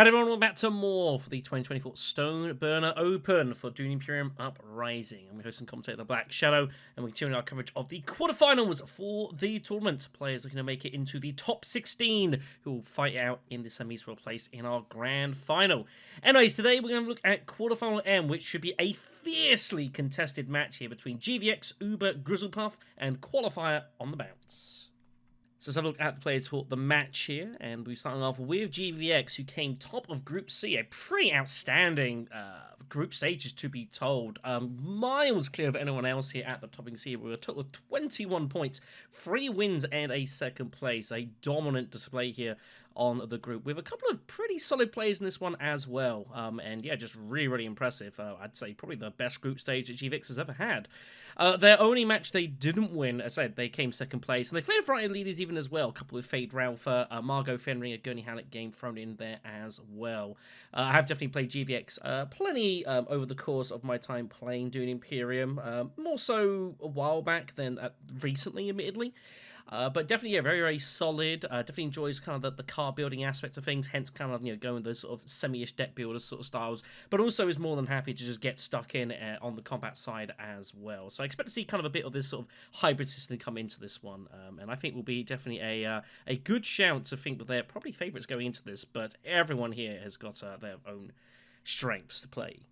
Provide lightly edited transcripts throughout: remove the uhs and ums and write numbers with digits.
And everyone, welcome back to more for the 2024 Stone Burner Open for Dune Imperium Uprising. And we host and commentate the BlackShadow, and we continue our coverage of the quarterfinals for the tournament. Players looking to make it into the top 16, who will fight out in the semis for a place in our grand final. Anyways, today we're going to look at quarterfinal M, which should be a fiercely contested match here between GVX, ooba, Griselpuff, and qualifier on the bounce. So let's have a look at the players for the match here, and we're starting off with GVX, who came top of Group C, a pretty outstanding group stages to be told. Miles clear of anyone else here at the topping C. We were a total of 21 points, 3 wins and a second place. A dominant display here on the group, with a couple of pretty solid players in this one as well. And yeah, just really, really impressive. I'd say probably the best group stage that GVX has ever had. Their only match they didn't win, as I said, they came second place, and they played a variety of leaders even as well. A couple with Fade Ralpher, Margot Fenring, a Gurney Halleck game thrown in there as well. I have definitely played GVX plenty over the course of my time playing Dune Imperium, more so a while back than recently, admittedly. But definitely, yeah, very, very solid. Definitely enjoys kind of the car building aspect of things, hence kind of, going those sort of semi-ish deck builder sort of styles, but also is more than happy to just get stuck in on the combat side as well. So I expect to see kind of a bit of this sort of hybrid system come into this one, and I think will be definitely a good shout to think that they're probably favourites going into this, but everyone here has got their own strengths to play.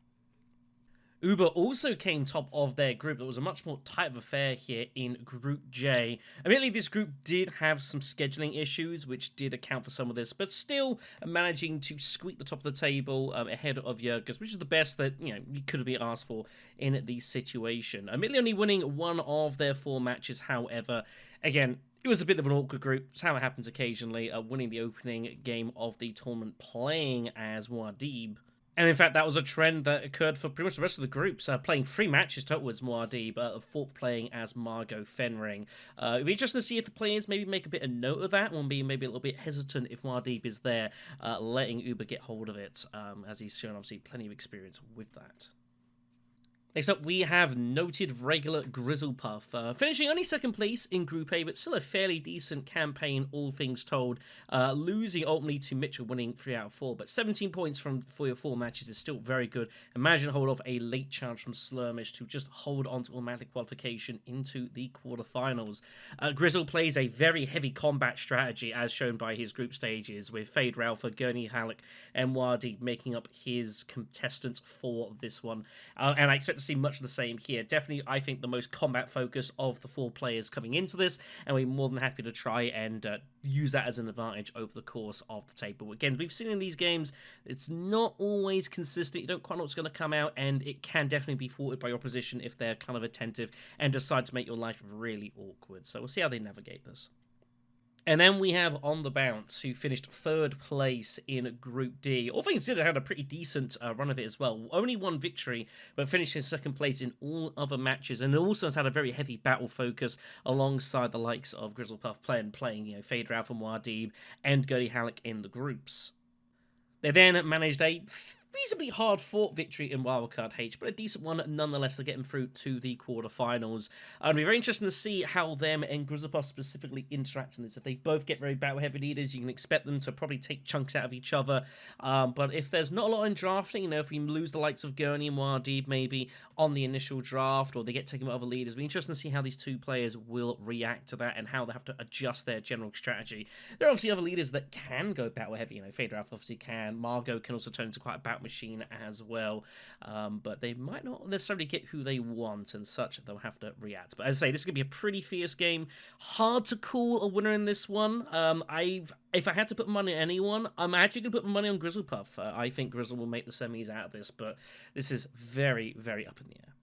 ooba also came top of their group. It was a much more tight affair here in Group J. Admittedly, this group did have some scheduling issues, which did account for some of this, but still managing to squeak the top of the table ahead of Jurgens, which is the best that you could be asked for in the situation. Admittedly, only winning one of their 4 matches, however, again, it was a bit of an awkward group. It's how it happens occasionally, winning the opening game of the tournament playing as Muad'Dib. And in fact, that was a trend that occurred for pretty much the rest of the groups, playing 3 matches total as Muad'Dib, the 4th playing as Margot Fenring. It'd be interesting to see if the players maybe make a bit of note of that, or be maybe a little bit hesitant if Muad'Dib is there, letting ooba get hold of it, as he's shown obviously plenty of experience with that. Next up, we have noted regular Griselpuff, finishing only second place in Group A, but still a fairly decent campaign, all things told. Losing ultimately to Mitchell, winning 3 out of 4, but 17 points from 4 matches is still very good. Imagine to hold off a late challenge from Slurmish to just hold on to automatic qualification into the quarterfinals. Grizzle plays a very heavy combat strategy, as shown by his group stages, with Fade Ralpher, Gurney Halleck, and Muad'Dib making up his contestants for this one. And I expect to see much of the same here. Definitely, I think, the most combat focus of the 4 players coming into this, and we're more than happy to try and use that as an advantage over the course of the table. Again, we've seen in these games, it's not always consistent. You don't quite know what's going to come out, and it can definitely be thwarted by your opposition if they're kind of attentive and decide to make your life really awkward. So we'll see how they navigate this. And then we have On The Bounce, who finished 3rd place in Group D. All things considered, had a pretty decent run of it as well. Only 1 victory, but finished in 2nd place in all other matches. And also has had a very heavy battle focus alongside the likes of Griselpuff playing Fade Ralph and Muad'Dib and Gurney Halleck in the groups. They then managed a reasonably hard-fought victory in Wildcard H, but a decent one nonetheless to get them through to the quarterfinals. It'll be very interesting to see how them and Griselpuff specifically interact in this. If they both get very battle-heavy leaders, you can expect them to probably take chunks out of each other. But if there's not a lot in drafting, if we lose the likes of Gurney and Muad'Dib maybe on the initial draft, or they get taken by other leaders, it'll be interesting to see how these 2 players will react to that and how they have to adjust their general strategy. There are obviously other leaders that can go battle-heavy. Fade Ralph obviously can. Margot can also turn into quite a battle machine as well, but they might not necessarily get who they want, and such they'll have to react. But as I say, this is going to be a pretty fierce game. Hard to call a winner in this one. If I had to put money on anyone, I'm actually going to put my money on Griselpuff. I think Grizzle will make the semis out of this, but this is very, very up in the air.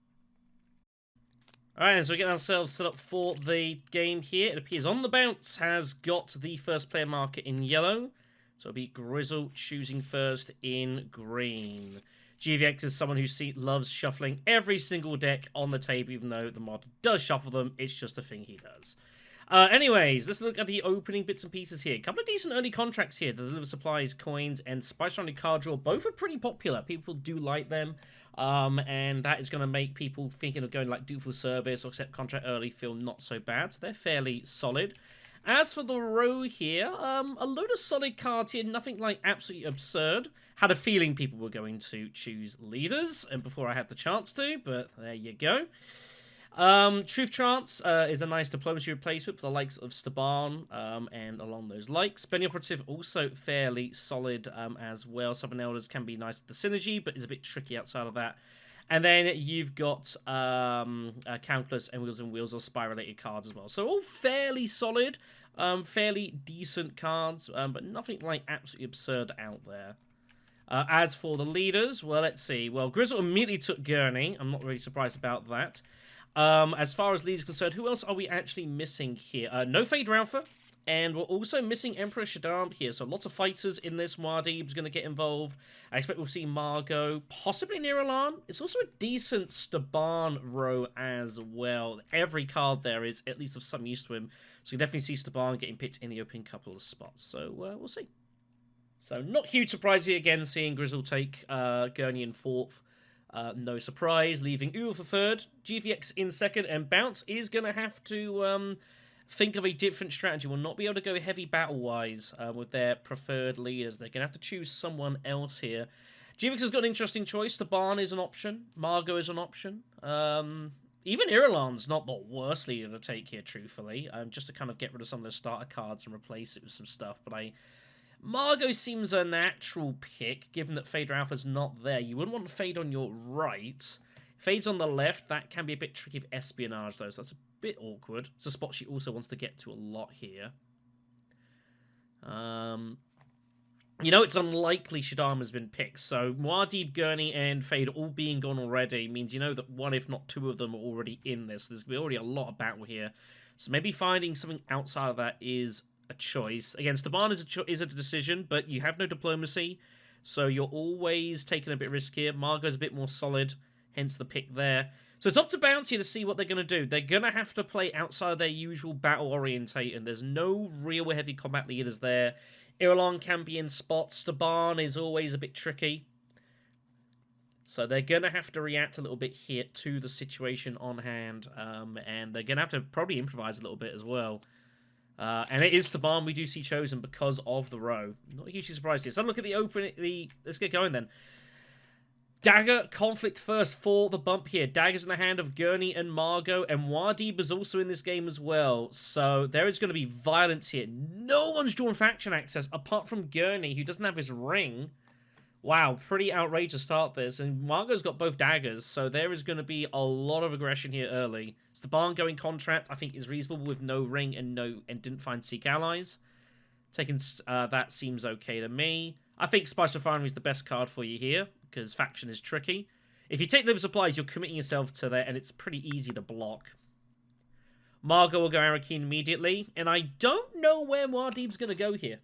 Alright, so we're getting ourselves set up for the game here. It appears On The Bounce has got the first player marker in yellow. So it'll be Grizzle choosing first in green. GVX is someone who loves shuffling every single deck on the table, even though the mod does shuffle them. It's just a thing he does. Anyways, let's look at the opening bits and pieces here. A couple of decent early contracts here. The Deliver Supplies, Coins, and Spice Rounded Card Draw. Both are pretty popular. People do like them. And that is going to make people thinking of going like Dutiful Service or Accept Contract Early feel not so bad. So they're fairly solid. As for the row here, a load of solid cards here, nothing like absolutely absurd. Had a feeling people were going to choose leaders, and before I had the chance to, but there you go. Truth Trance is a nice diplomacy replacement for the likes of Staban and along those likes. Benny Operative also fairly solid as well. Southern Elders can be nice with the synergy, but is a bit tricky outside of that. And then you've got Countless and Wheels or Spy-related cards as well. So all fairly solid, fairly decent cards, but nothing like absolutely absurd out there. As for the leaders, well, let's see. Well, Grizzle immediately took Gurney. I'm not really surprised about that. As far as leaders concerned, who else are we actually missing here? No Fade Ralpha, and we're also missing Emperor Shaddam here. So lots of fighters in this. Muad'Dib's going to get involved. I expect we'll see Margot, possibly Niralan. It's also a decent Staban row as well. Every card there is at least of some use to him. So you definitely see Staban getting picked in the opening couple of spots. So we'll see. So not huge surprise here again, seeing Grizzle take Gurney in 4th. No surprise, leaving Uhl for 3rd, GVX in 2nd, and Bounce is going to have to think of a different strategy. Will not be able to go heavy battle-wise with their preferred leaders. They're going to have to choose someone else here. GVX has got an interesting choice. The Barn is an option. Margot is an option. Even Irulan's not the worst leader to take here, truthfully, just to kind of get rid of some of those starter cards and replace it with some stuff, but Margot seems a natural pick, given that Fade Alpha's not there. You wouldn't want Fade on your right. Fade's on the left. That can be a bit tricky with espionage, though, so that's a bit awkward. It's a spot she also wants to get to a lot here. You know, it's unlikely Shaddam has been picked, so Muad'Dib, Gurney, and Fade all being gone already means you know that one, if not two of them, are already in this. There's already a lot of battle here. So maybe finding something outside of that is a choice. Again, Staban is a decision, but you have no diplomacy, so you're always taking a bit of risk here. Margot's a bit more solid, hence the pick there. So it's up to Bounty to see what they're going to do. They're going to have to play outside of their usual battle orientate, and there's no real heavy combat leaders there. Irulan can be in spots. Staban is always a bit tricky. So they're going to have to react a little bit here to the situation on hand, and they're going to have to probably improvise a little bit as well. And it is Staban we do see chosen because of the row. Not hugely surprised here. So look at let's get going then. Dagger conflict first for the bump here. Dagger's in the hand of Gurney and Margot, and Muad'Dib is also in this game as well. So there is going to be violence here. No one's drawn faction access apart from Gurney, who doesn't have his ring. Wow, pretty outrageous start this. And Margot's got both daggers, so there is going to be a lot of aggression here early. Staban going contract, I think, is reasonable with no ring and didn't find Seek allies. Taking that seems okay to me. I think Spice Refinery is the best card for you here, because faction is tricky. If you take liver supplies, you're committing yourself to that, and it's pretty easy to block. Margot will go Arakeen immediately, and I don't know where Muad'Dib's going to go here.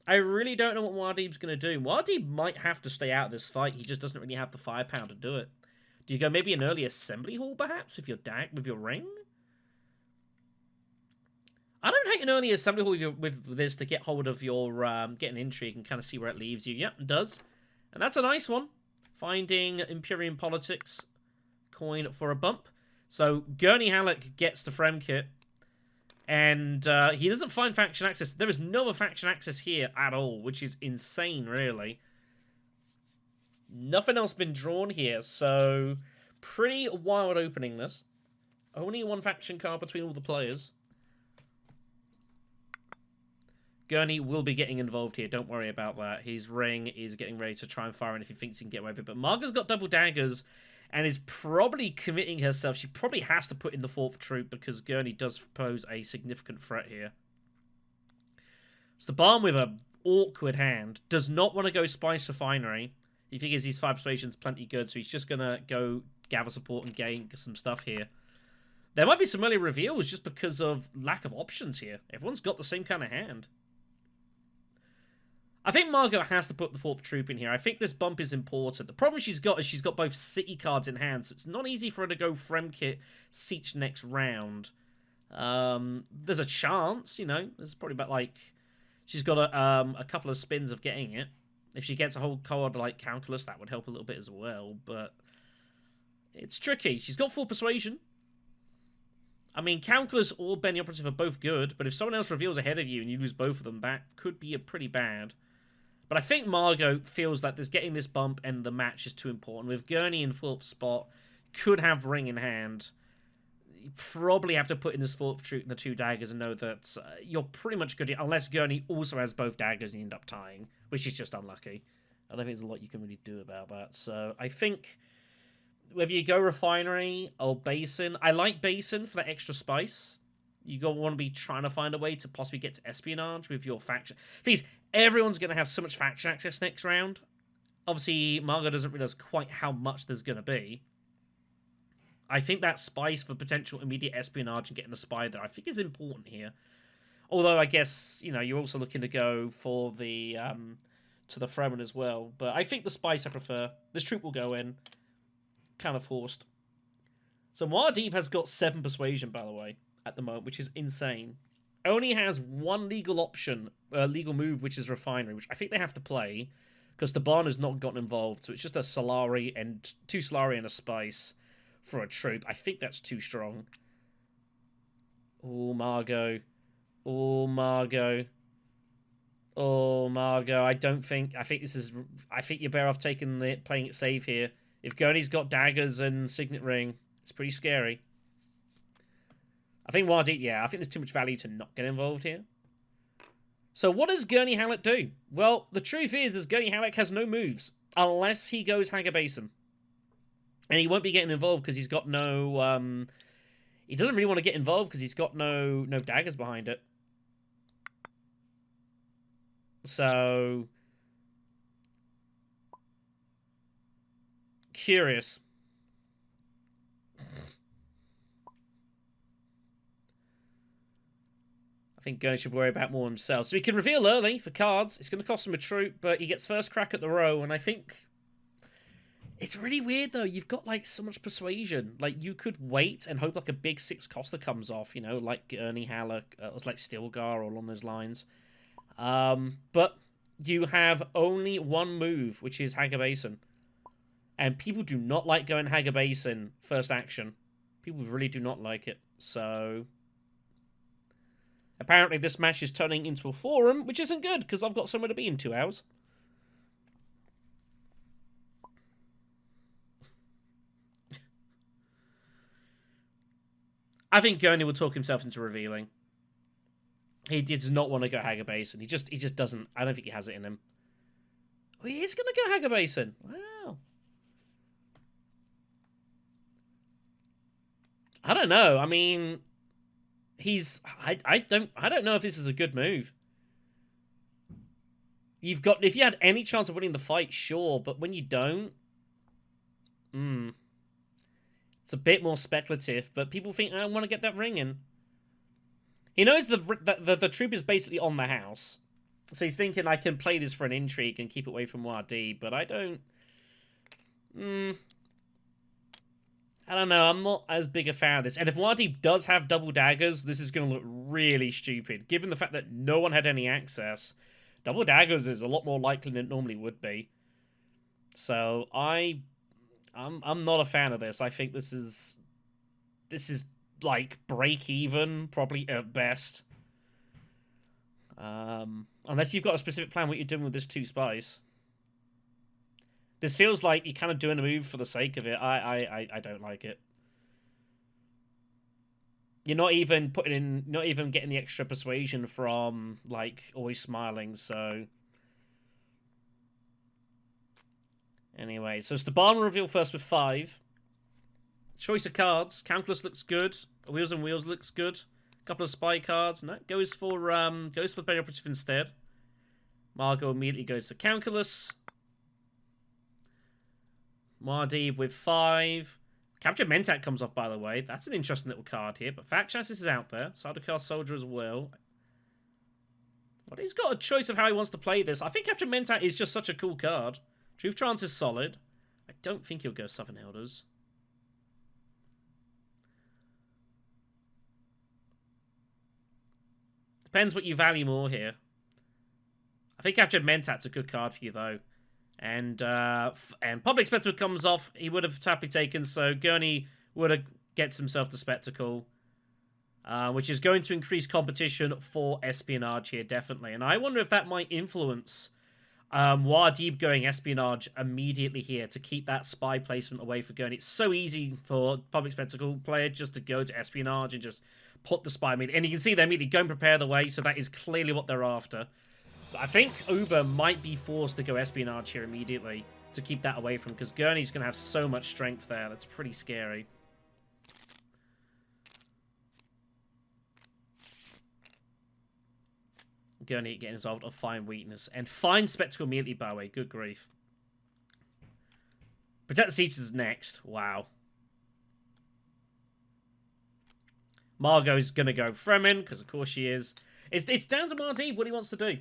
I really don't know what Muad'Dib's going to do. Muad'Dib might have to stay out of this fight. He just doesn't really have the firepower to do it. Do you go maybe an early assembly hall, perhaps, with your ring? I don't hate an early assembly hall with this to get hold of your get an intrigue and kind of see where it leaves you. Yep, it does. And that's a nice one. Finding Imperium Politics coin for a bump. So Gurney Halleck gets the Frem kit. And he doesn't find faction access. There is no faction access here at all, which is insane, really. Nothing else been drawn here, so pretty wild opening this. Only one faction card between all the players. Gurney will be getting involved here, don't worry about that. His ring is getting ready to try and fire in if he thinks he can get away with it. But Margot's got double daggers and is probably committing herself. She probably has to put in the 4th troop because Gurney does pose a significant threat here. So the Barn with an awkward hand does not want to go Spice Refinery. He figures his 5 persuasion's plenty good, so he's just going to go gather support and gain some stuff here. There might be some early reveals just because of lack of options here. Everyone's got the same kind of hand. I think Margot has to put the 4th troop in here. I think this bump is important. The problem she's got is she's got both city cards in hand, so it's not easy for her to go Fremkit Siege next round. There's a chance, you know. There's probably about, like... She's got a couple of spins of getting it. If she gets a whole card like Calculus, that would help a little bit as well, but... It's tricky. She's got 4 persuasion. I mean, Calculus or Ben the Operative are both good, but if someone else reveals ahead of you and you lose both of them, that could be a pretty bad. But I think Margot feels that there's getting this bump and the match is too important. With Gurney in fourth spot, could have Ring in hand. You probably have to put in this fourth troop and the 2 daggers and know that you're pretty much good, unless Gurney also has both daggers and you end up tying, which is just unlucky. I don't think there's a lot you can really do about that. So I think whether you go Refinery or Basin, I like Basin for that extra spice. You want to be trying to find a way to possibly get to Espionage with your faction. Please, everyone's going to have so much faction access next round. Obviously, Margot doesn't realize quite how much there's going to be. I think that spice for potential immediate espionage and getting the spy there, I think is important here. Although I guess, you know, you're also looking to go for the to the Fremen as well. But I think the spice I prefer. This troop will go in. Kind of forced. So Muad'Dib has got 7 persuasion, by the way, at the moment, which is insane. Only has 1 legal option, legal move, which is Refinery, which I think they have to play because the Barn has not gotten involved. So it's just a Solari and 2 Solari and a spice for a troop. I think that's too strong. Oh, Margot. Oh, Margot. Oh, Margot. I think you're better off playing it safe here. If Gurney's got daggers and Signet Ring, it's pretty scary. I think Muad'Dib, yeah, I think there's too much value to not get involved here. So what does Gurney Hallett do? Well, the truth is Gurney Hallett has no moves unless he goes Haga Basin. And he won't be getting involved because he's got no... he doesn't really want to get involved because he's got no daggers behind it. So... curious. I think Gurney should worry about more himself. So he can reveal early for cards. It's going to cost him a troop, but he gets first crack at the row, and I think... it's really weird, though. You've got, like, so much persuasion. Like, you could wait and hope, like, a big 6 coster comes off, you know, like Gurney, Halleck, like Stilgar, or along those lines. But you have only 1 move, which is Haga Basin. And people do not like going Haga Basin first action. People really do not like it. So... apparently this match is turning into a forum, which isn't good, because I've got somewhere to be in 2 hours. I think Gurney will talk himself into revealing. He does not want to go Haga Basin. He just doesn't. I don't think he has it in him. Oh, he is going to go Haga Basin. Wow. I don't know. I mean, I don't know if this is a good move. If you had any chance of winning the fight, sure, but when you don't, it's a bit more speculative. But people think I want to get that ring in. He knows the troop is basically on the house, so he's thinking I can play this for an intrigue and keep it away from Muad'Dib. But I don't. I don't know, I'm not as big a fan of this. And if Muad'Dib does have double daggers, this is going to look really stupid. Given the fact that no one had any access, double daggers is a lot more likely than it normally would be. So I'm not a fan of this. I think this is like break even, probably at best. Unless you've got a specific plan what you're doing with this 2 spice. This feels like you're kind of doing a move for the sake of it. I don't like it. You're not even getting the extra persuasion from, like, always smiling, so... Anyway, so it's the Barn reveal first with 5. Choice of cards. Calculus looks good. Wheels and Wheels looks good. A couple of spy cards. No, goes for Benny Operative instead. Margot immediately goes for Calculus. Muad'Dib with 5. Captured Mentat comes off, by the way. That's an interesting little card here. But Fact Chassis is out there. Sardaukar Soldier as well. But he's got a choice of how he wants to play this. I think Captured Mentat is just such a cool card. Truth Trance is solid. I don't think he'll go Southern Elders. Depends what you value more here. I think Captured Mentat's a good card for you, though. And Public Spectacle comes off. He would have happily taken, so Gurney would have gets himself the Spectacle. which is going to increase competition for espionage here, definitely. And I wonder if that might influence Muad'Dib going espionage immediately here to keep that spy placement away for Gurney. It's so easy for public spectacle player just to go to espionage and just put the spy immediately. And you can see they're immediately go and prepare the way, so that is clearly what they're after. So I think Ooba might be forced to go espionage here immediately to keep that away from him, because Gurney's going to have so much strength there. That's pretty scary. Gurney getting involved of Fine Weakness. And Fine Spectacle immediately, by the way. Good grief. Protect the Siege is next. Wow. Margot's going to go Fremen, because of course she is. It's down to Muad'Dib what he wants to do.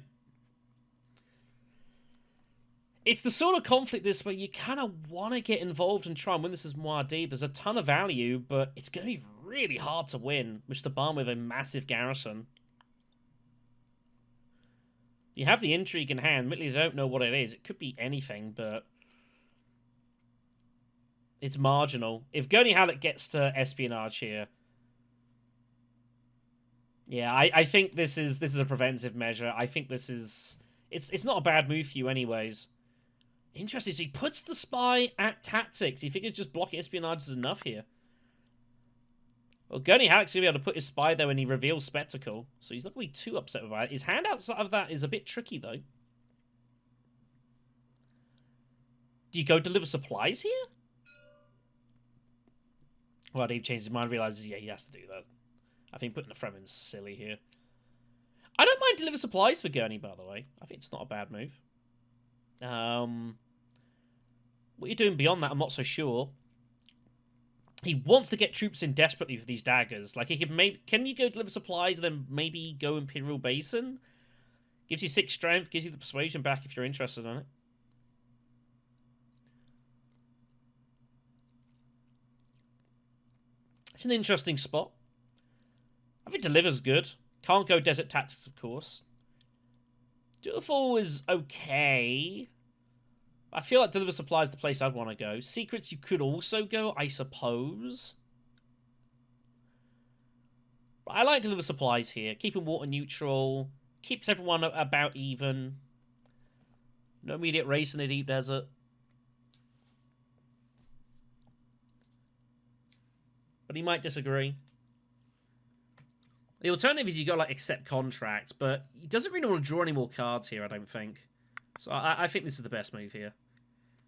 It's the sort of conflict this where you kind of want to get involved and try and win this as Muad'Dib. There's a ton of value, but it's going to be really hard to win. Mr. Barn with a massive garrison. You have the intrigue in hand. Admittedly, they don't know what it is. It could be anything, but it's marginal. If Gurney Halleck gets to espionage here, yeah, I think this is a preventive measure. I think this is it's not a bad move for you, anyways. Interesting. So he puts the spy at tactics. He figures just blocking espionage is enough here. Well, Gurney Halleck's going to be able to put his spy there when he reveals Spectacle. So he's not going to be too upset about it. His hand outside of that is a bit tricky, though. Do you go deliver supplies here? Well, Dave changes his mind, realizes, yeah, he has to do that. I think putting the Fremen's silly here. I don't mind deliver supplies for Gurney, by the way. I think it's not a bad move. What you're doing beyond that, I'm not so sure. He wants to get troops in desperately for these daggers. Like, he can you go deliver supplies and then maybe go Imperial Basin? Gives you 6 strength, gives you the persuasion back if you're interested in it. It's an interesting spot. I think Deliver's good. Can't go Desert Tactics, of course. Dutiful is okay. I feel like Deliver Supply is the place I'd want to go. Secrets you could also go, I suppose. But I like Deliver Supplies here. Keeping water neutral. Keeps everyone about even. No immediate race in the deep desert. But he might disagree. The alternative is you got like accept contract, but he doesn't really want to draw any more cards here, I don't think. So I think this is the best move here.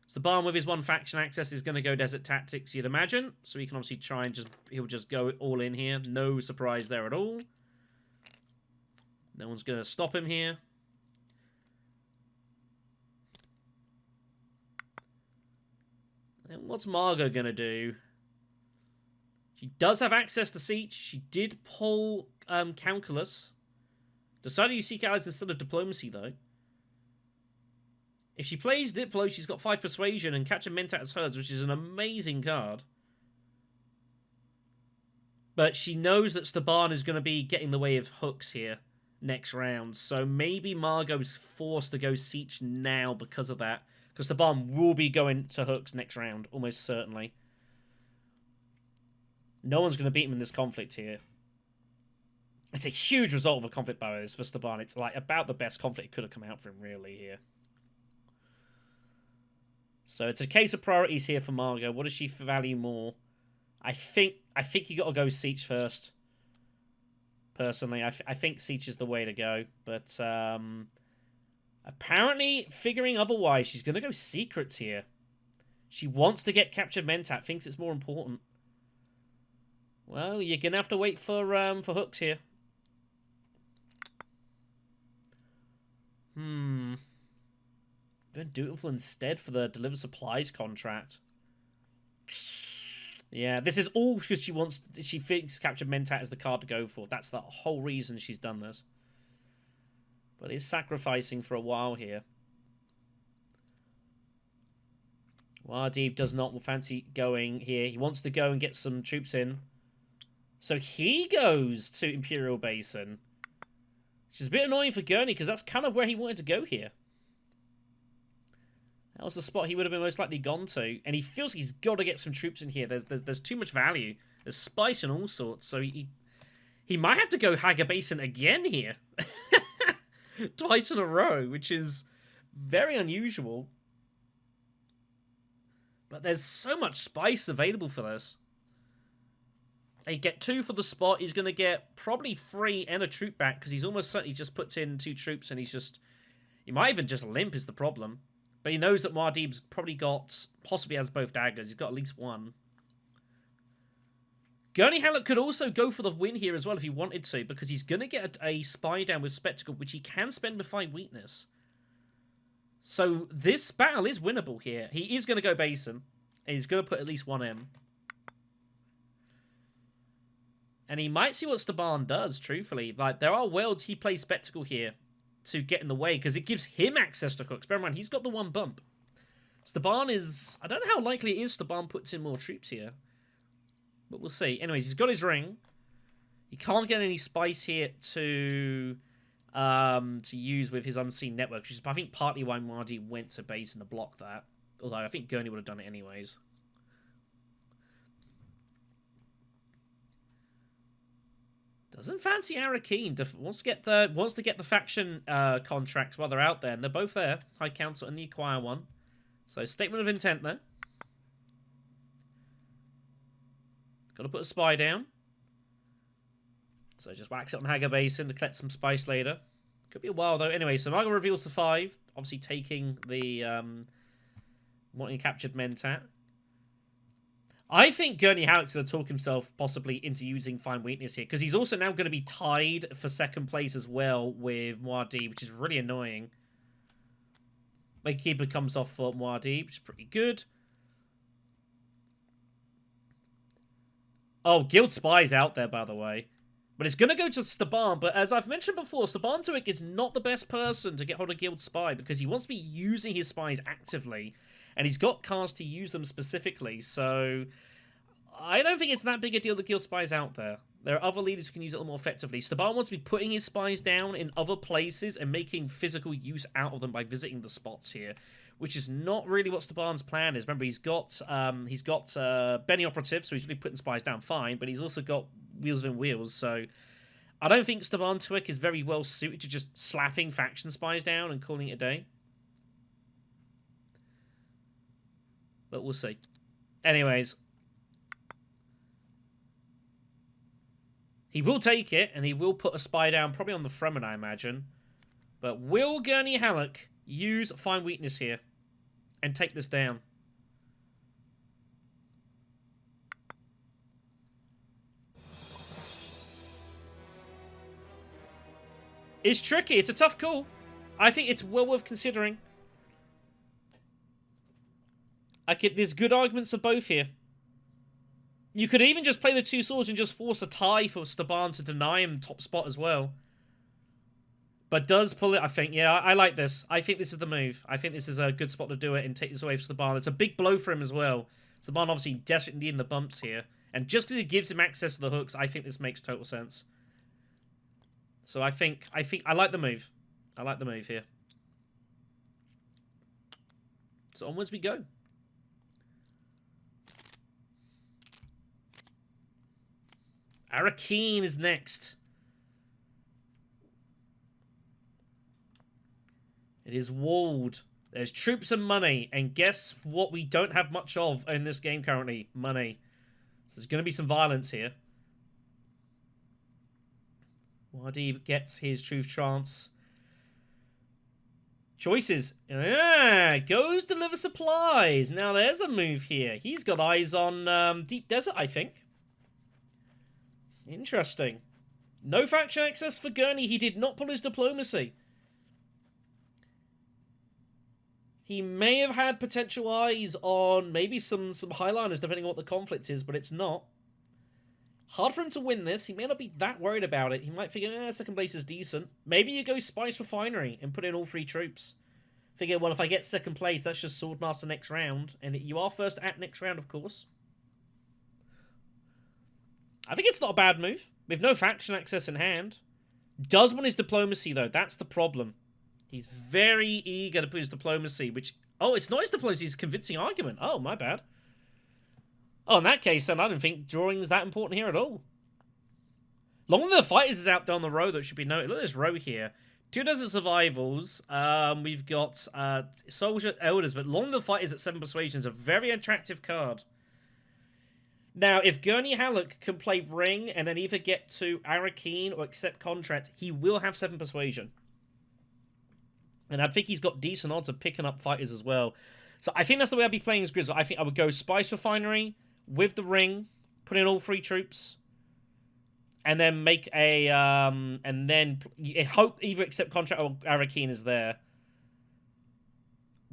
So the Barn with his one faction access is going to go Desert Tactics, you'd imagine. So he can obviously try and he'll just go all in here. No surprise there at all. No one's going to stop him here. And what's Margot going to do? She does have access to Siege. She did pull Calculus. Decided to use Seek Allies instead of Diplomacy, though. If she plays Diplo, she's got 5 Persuasion and Capture Mentat as hers, which is an amazing card. But she knows that Staban is going to be getting in the way of hooks here next round. So maybe Margot's forced to go Siege now because of that. Because Staban will be going to hooks next round, almost certainly. No one's going to beat him in this conflict here. It's a huge result of a conflict by this for Staban. It's like about the best conflict could have come out for him, really, here. So it's a case of priorities here for Margot. What does she value more? I think you got to go Siege first. Personally, I think Siege is the way to go. But apparently, figuring otherwise, she's going to go Secrets here. She wants to get Captured Mentat. Thinks it's more important. Well, you're going to have to wait for hooks here. Doing Dutiful instead for the Deliver Supplies contract. Yeah, this is all because she thinks Captured Mentat is the card to go for. That's the whole reason she's done this. But is sacrificing for a while here. Muad'Dib does not fancy going here. He wants to go and get some troops in. So he goes to Imperial Basin. Which is a bit annoying for Gurney, because that's kind of where he wanted to go here. That was the spot he would have been most likely gone to. And he feels he's got to get some troops in here. There's too much value. There's spice and all sorts. So He might have to go Haga Basin again here. Twice in a row, which is very unusual. But there's so much spice available for this. He get 2 for the spot. He's going to get probably 3 and a troop back because he's almost certainly just puts in 2 troops and he's just... He might even just limp is the problem. But he knows that Muad'Dib's probably got... Possibly has both daggers. He's got at least 1. Gurney Halleck could also go for the win here as well if he wanted to because he's going to get a spy down with Spectacle, which he can spend to fight weakness. So this battle is winnable here. He is going to go Basin. And he's going to put at least 1 M. And he might see what Staban does, truthfully. Like, there are worlds he plays Spectacle here to get in the way, because it gives him access to hooks. Bear in mind, he's got the 1 bump. Staban is... I don't know how likely it is Staban puts in more troops here. But we'll see. Anyways, he's got his ring. He can't get any spice here to use with his unseen network, which is, I think, partly why Muad'Dib went to Basin to block that. Although I think Gurney would have done it anyways. Doesn't fancy Arakeen. Wants to get the faction contracts while they're out there, and they're both there. High Council and the Acquire one. So statement of intent there. Got to put a spy down. So just wax it on Haga Basin to collect some spice later. Could be a while though. Anyway, so Margot reveals the 5, obviously taking the wanting captured Mentat. I think Gurney Halleck's going to talk himself possibly into using Find Weakness here, because he's also now going to be tied for 2nd place as well with Muad'Dib, which is really annoying. Keeper comes off for Muad'Dib, which is pretty good. Oh, Guild Spy's out there, by the way. But it's going to go to Staban, but as I've mentioned before, Staban Tuick is not the best person to get hold of Guild Spy, because he wants to be using his spies actively. And he's got cards to use them specifically, so I don't think it's that big a deal that Guild Spy's out there. There are other leaders who can use it a little more effectively. Staban wants to be putting his spies down in other places and making physical use out of them by visiting the spots here, which is not really what Staban's plan is. Remember, he's got Benny Operative, so he's really putting spies down fine, but he's also got Wheels within Wheels, so I don't think Staban Tuick is very well suited to just slapping faction spies down and calling it a day. But we'll see. Anyways. He will take it, and he will put a spy down, probably on the Fremen, I imagine. But will Gurney Halleck use Find Weakness here and take this down? It's tricky. It's a tough call. I think it's well worth considering. There's good arguments for both here. You could even just play the 2 swords and just force a tie for Staban to deny him top spot as well. But does pull it, I think. Yeah, I like this. I think this is the move. I think this is a good spot to do it and take this away from Staban. It's a big blow for him as well. Staban obviously desperately needing the bumps here. And just because it gives him access to the hooks, I think this makes total sense. So I like the move. I like the move here. So onwards we go. Arakeen is next. It is walled. There's troops and money. And guess what we don't have much of in this game currently? Money. So there's going to be some violence here. Muad'Dib gets his Truth Trance. Choices. Goes deliver supplies. Now there's a move here. He's got eyes on Deep Desert, I think. Interesting. No faction access for Gurney. He did not pull his diplomacy. He may have had potential eyes on maybe some highliners, depending on what the conflict is, but it's not. Hard for him to win this. He may not be that worried about it. He might figure, 2nd place is decent. Maybe you go Spice Refinery and put in all 3 troops. Figure, well, if I get 2nd place, that's just Swordmaster next round. And you are first at next round, of course. I think it's not a bad move. With no faction access in hand. Does want his diplomacy, though. That's the problem. He's very eager to put his diplomacy, which... Oh, it's not his diplomacy, it's convincing argument. Oh, my bad. Oh, in that case, then, I didn't think drawing is that important here at all. Long Live the Fighters is out down the road that should be noted. Look at this row here. 2 Desert Survivals. We've got Soldier Elders, but Long Live the Fighters at 7 Persuasion is a very attractive card. Now, if Gurney Halleck can play Ring and then either get to Arakeen or accept contract, he will have 7 Persuasion. And I think he's got decent odds of picking up fighters as well. So I think that's the way I'd be playing as Grizzle. I think I would go Spice Refinery with the Ring, put in all 3 troops, and then make a and then hope either accept contract or Arakeen is there.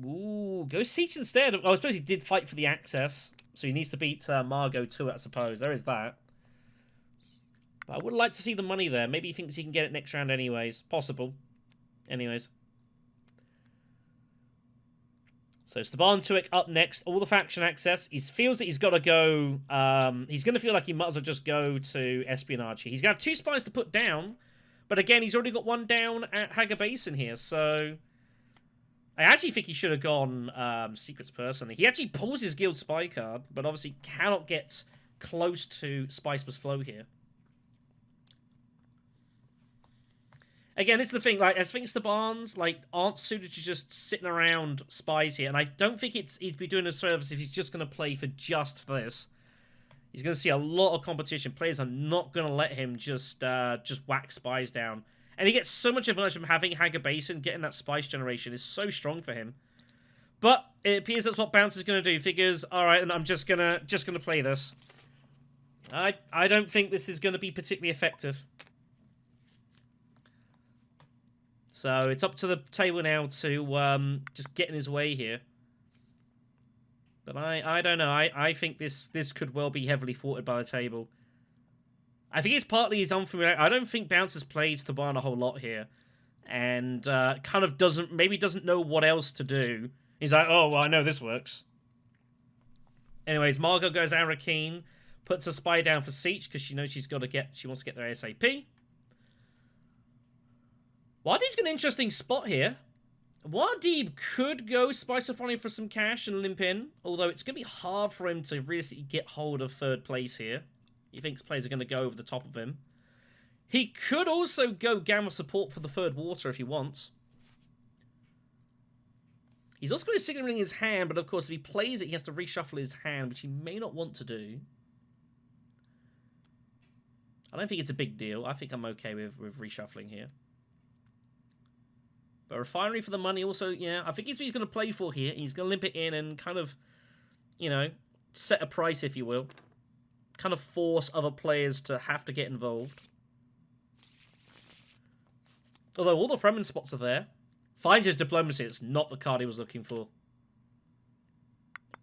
Ooh, go Siege instead. Oh, I suppose he did fight for the access, so he needs to beat Margot to it, I suppose. There is that. But I would like to see the money there. Maybe he thinks he can get it next round anyways. Possible. Anyways. So Staban Tuick up next. All the faction access. He feels that he's got to go... he's going to feel like he might as well just go to Espionage. He's going to have 2 spies to put down. But again, he's already got 1 down at Haga Basin here. So I actually think he should have gone Secrets personally. He actually pulls his guild spy card. But obviously cannot get close to Spice plus Flow here. Again, this is the thing, like, I think Stabans, like, aren't suited to just sitting around spies here, and I don't think he'd be doing a service if he's just going to play for just this. He's going to see a lot of competition. Players are not going to let him just whack spies down. And he gets so much advantage from having Haga Basin. Getting that spice generation is so strong for him. But it appears that's what Bounce is going to do. He figures, all right, and I'm just gonna play this. I don't think this is going to be particularly effective. So it's up to the table now to just get in his way here. But I don't know. I think this could well be heavily thwarted by the table. I think it's partly his unfamiliar. I don't think Bounce has played Staban a whole lot here. And kind of maybe doesn't know what else to do. He's like, oh, well, I know this works. Anyways, Margot goes Arakeen, puts a spy down for Siege because she knows she wants to get there ASAP. Wadib's got an interesting spot here. Wadib could go Spice Refinery for some cash and limp in, although it's going to be hard for him to realistically get hold of 3rd place here. He thinks players are going to go over the top of him. He could also go Gamma support for the 3rd water if he wants. He's also got his signaling in his hand, but of course if he plays it, he has to reshuffle his hand, which he may not want to do. I don't think it's a big deal. I think I'm okay with reshuffling here. But Refinery for the money also, yeah, I think he's going to play for here. He's going to limp it in and kind of, you know, set a price, if you will. Kind of force other players to have to get involved. Although all the Fremen spots are there. Finds his Diplomacy. It's not the card he was looking for.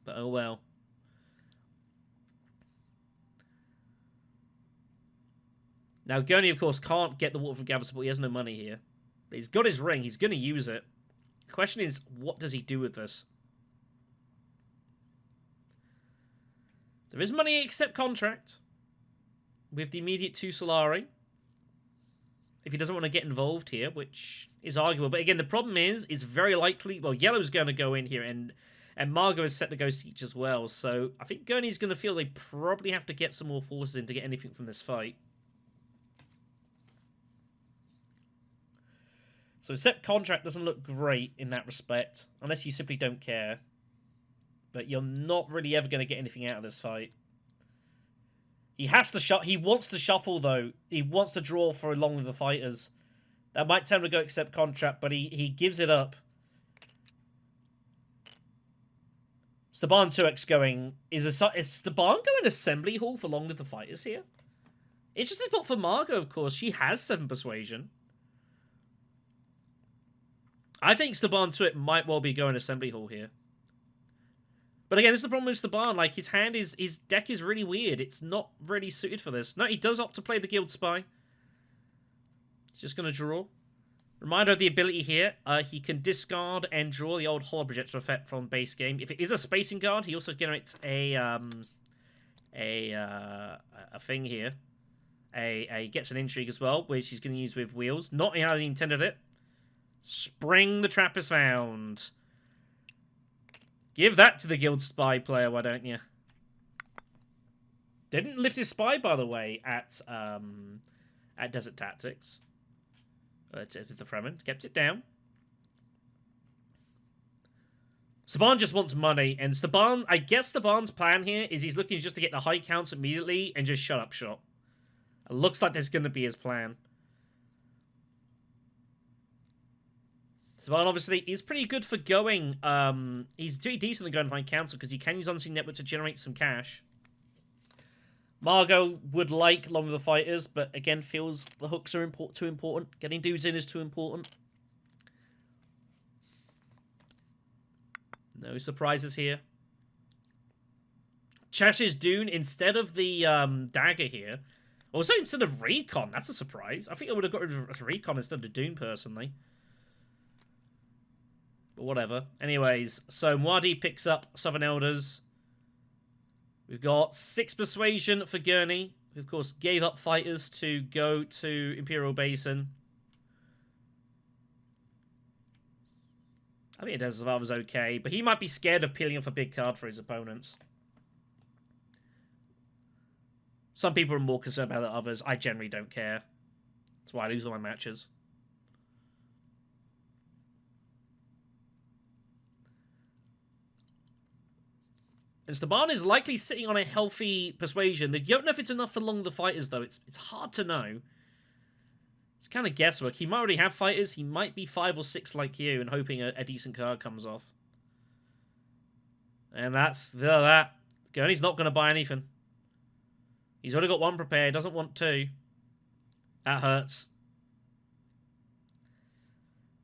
But oh well. Now, Gurney, of course, can't get the water from Gather support. He has no money here. But he's got his ring. He's going to use it. The question is, what does he do with this? There is money except contract. With the immediate 2 Solari. If he doesn't want to get involved here, which is arguable. But again, the problem is, it's very likely... Well, Yellow's going to go in here, and Margot is set to go Siege as well. So I think Gurney's going to feel they probably have to get some more forces in to get anything from this fight. So accept contract doesn't look great in that respect, unless you simply don't care. But you're not really ever going to get anything out of this fight. He has to He wants to shuffle, though. He wants to draw for Long Live the Fighters. That might tell him to go accept contract, but he gives it up. Staban 2X going... Is Staban going Assembly Hall for Long Live the Fighters here? Interesting spot for Margot, of course. She has 7 Persuasion. I think Staban Tuick might well be going Assembly Hall here. But again, this is the problem with Staban. Like, his deck is really weird. It's not really suited for this. No, he does opt to play the Guild Spy. He's just going to draw. Reminder of the ability here. He can discard and draw the old Hollow Projector effect from base game. If it is a spacing guard, he also generates a thing here. Gets an intrigue as well, which he's going to use with wheels. Not how he intended it. Spring the Trap is found. Give that to the Guild Spy player, why don't you? Didn't lift his spy, by the way, at at Desert Tactics. It's the Fremen. Kept it down. Saban just wants money, and Saban, I guess Saban's plan here is he's looking just to get the high counts immediately and just shut up shop. It looks like that's going to be his plan. Saban obviously is pretty good for going. He's pretty decent at going high council because he can use Unseen Network to generate some cash. Margot would like Long of the Fighters, but again feels the hooks are too important. Getting dudes in is too important. No surprises here. Chesh's Dune instead of the dagger here. Also instead of Recon. That's a surprise. I think I would have got rid of Recon instead of Dune personally. But whatever. Anyways, so Muad'Dib picks up Southern Elders. We've got 6 Persuasion for Gurney, who of course gave up fighters to go to Imperial Basin. I think it does was okay, but he might be scared of peeling off a big card for his opponents. Some people are more concerned about it than others. I generally don't care. That's why I lose all my matches. And Staban is likely sitting on a healthy persuasion. You don't know if it's enough for Long the Fighters, though. It's hard to know. It's kind of guesswork. He might already have fighters. He might be 5 or 6 like you and hoping a decent card comes off. And that's that. Gurney's not going to buy anything. He's already got 1 prepared. Doesn't want 2. That hurts.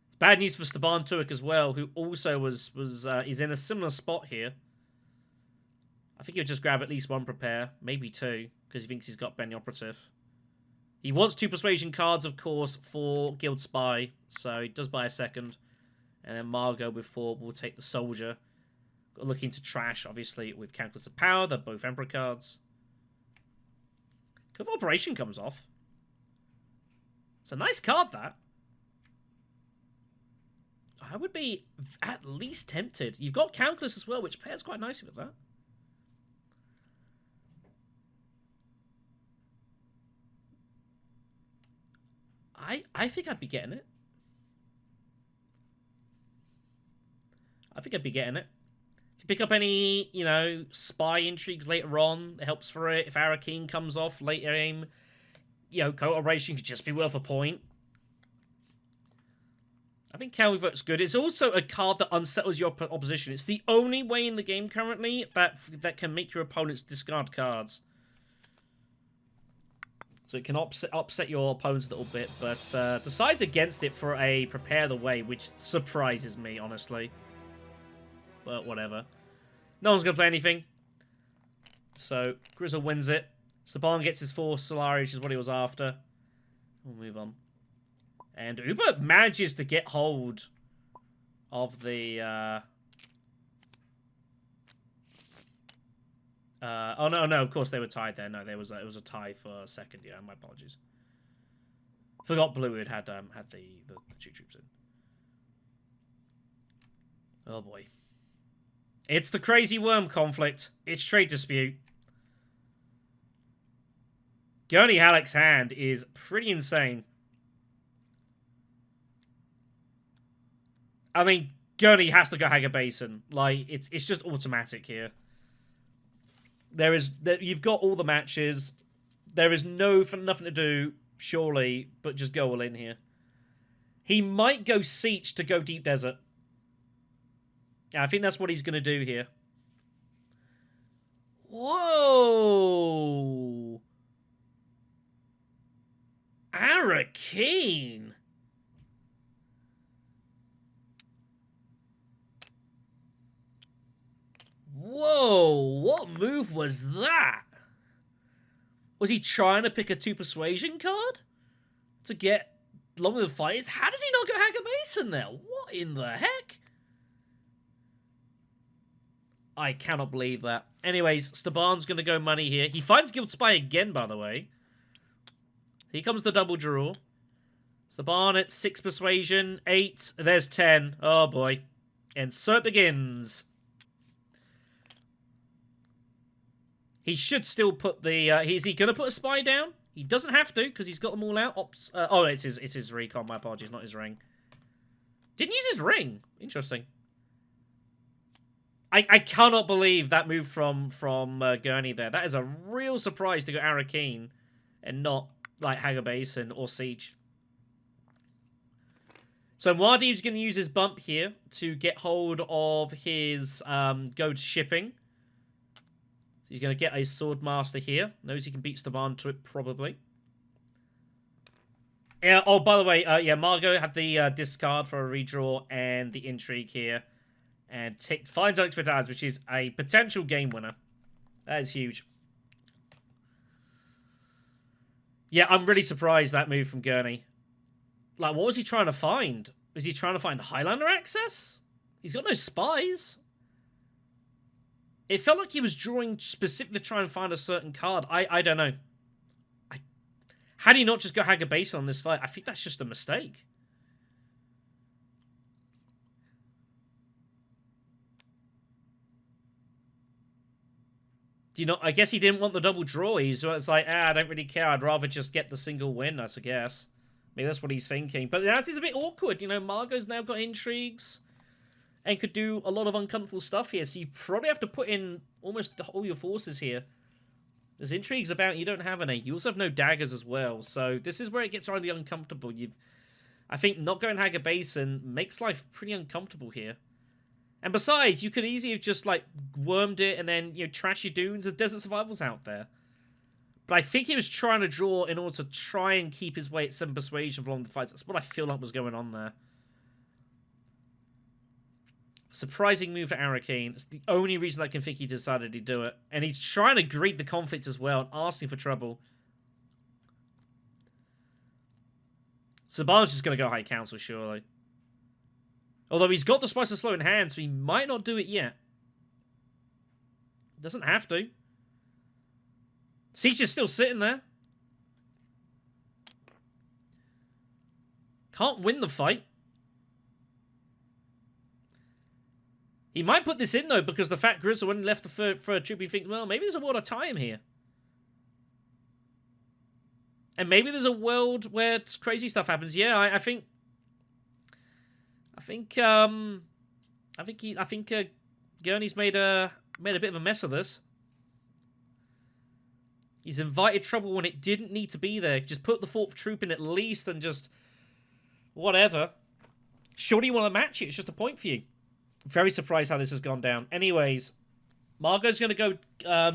It's bad news for Staban Tuick as well, who also is in a similar spot here. I think he'll just grab at least 1 prepare, maybe 2, because he thinks he's got Benny Operative. He wants 2 persuasion cards, of course, for Guild Spy, so he does buy a 2nd. And then Margot with 4 will take the Soldier. Looking to trash, obviously, with Calculus of Power. They're both Emperor cards. Cove Operation comes off. It's a nice card, that. I would be at least tempted. You've got Calculus as well, which pairs quite nicely with that. I think I'd be getting it. I think I'd be getting it. If you pick up any, you know, spy intrigues later on, it helps for it. If Arakeen comes off later game, you know, Cooperation could just be worth a point. I think Calvote's good. It's also a card that unsettles your opposition. It's the only way in the game currently that can make your opponents discard cards. So it can upset your opponents a little bit, but decides against it for a Prepare the Way, which surprises me, honestly. But whatever. No one's going to play anything. So Grizzle wins it. Staban gets his 4 Solari, which is what he was after. We'll move on. And Uber manages to get hold of the... oh, no, of course they were tied there. No, it was a tie for 2nd. Yeah, my apologies. Forgot Blue had the 2 troops in. Oh, boy. It's the Crazy Worm conflict. It's trade dispute. Gurney Halleck's hand is pretty insane. I mean, Gurney has to go Haga Basin. Like, it's just automatic here. You've got all the matches. There is nothing to do, surely, but just go all in here. He might go Siege to go Deep Desert. Yeah, I think that's what he's going to do here. Whoa! Arakeen! Whoa, what move was that? Was he trying to pick a 2 Persuasion card? To get Long of the Fighters? How does he not go Haga Basin there? What in the heck? I cannot believe that. Anyways, Staban's going to go money here. He finds Guild Spy again, by the way. Here comes the double draw. Staban at 6 Persuasion, 8. There's 10. Oh, boy. And so it begins. He should still put the... is he going to put a spy down? He doesn't have to, because he's got them all out. Ops. Oh, it's his recon. My apologies, not his ring. Didn't use his ring. Interesting. I cannot believe that move from Gurney there. That is a real surprise to go Arakeen and not like Hagar Basin or Siege. So Muad'Dib's going to use his bump here to get hold of his go to shipping. So he's going to get a Swordmaster here. Knows he can beat Staban to it, probably. Yeah. Oh, by the way, yeah, Margot had the discard for a redraw and the intrigue here. And finds Unexpected Allies, which is a potential game winner. That is huge. Yeah, I'm really surprised that move from Gurney. Like, what was he trying to find? Was he trying to find Highlander access? He's got no spies. It felt like he was drawing specifically to try and find a certain card. I don't know. Had he not just go Hagar Basin on this fight, I think that's just a mistake. You know, I guess he didn't want the double draw. So it's like, I don't really care. I'd rather just get the single win, I guess. Maybe that's what he's thinking. But that is a bit awkward. You know, Margot's now got intrigues and could do a lot of uncomfortable stuff here. So you probably have to put in almost all your forces here. There's intrigues about you don't have any. You also have no daggers as well. So this is where it gets really uncomfortable. I think not going Hagar Basin makes life pretty uncomfortable here. And besides, you could easily have just, like, wormed it and then, you know, trash your dunes. There's Desert Survivals out there. But I think he was trying to draw in order to try and keep his way at 7 Persuasion for long the fights. That's what I feel like was going on there. Surprising move for Arakeen. That's the only reason I can think he decided to do it. And he's trying to greet the conflict as well and asking for trouble. Saban's just going to go High Council, surely. Although he's got the Spice of Slow in hand, so he might not do it yet. Doesn't have to. Siege is still sitting there. Can't win the fight. He might put this in, though, because the fact Grizzle only left the third troop, you think, well, maybe there's a world of time here. And maybe there's a world where crazy stuff happens. Yeah, I think Gurney's made a bit of a mess of this. He's invited trouble when it didn't need to be there. Just put the 4th troop in at least and just whatever. Surely you want to match it. It's just a point for you. Very surprised how this has gone down. Anyways, Margot's going to go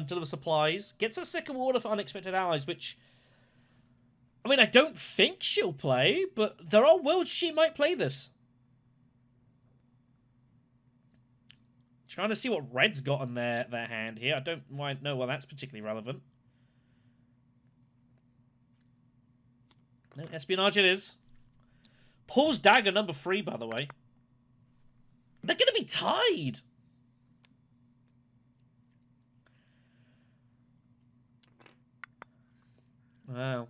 deliver supplies. Gets a second order for Unexpected Allies, which, I mean, I don't think she'll play, but there are worlds she might play this. Trying to see what Red's got on their hand here. I don't know why that's particularly relevant. No, espionage it is. Paul's dagger number 3, by the way. They're going to be tied. Wow.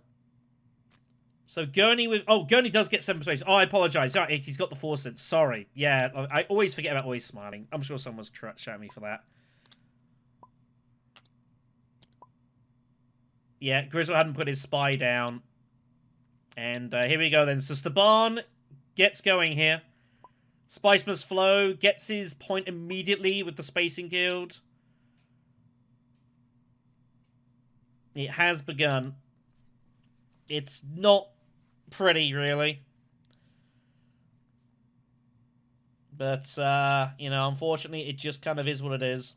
So Gurney with... Oh, Gurney does get 7 persuasion. Oh, I apologise. He's got the 4 cents. Sorry. Yeah, I always forget about always smiling. I'm sure someone's shouting me for that. Yeah, Grizzle hadn't put his spy down. And here we go then. So Staban gets going here. Spice must flow. Gets his point immediately with the Spacing Guild. It has begun. It's not pretty, really. But, you know, unfortunately, it just kind of is what it is.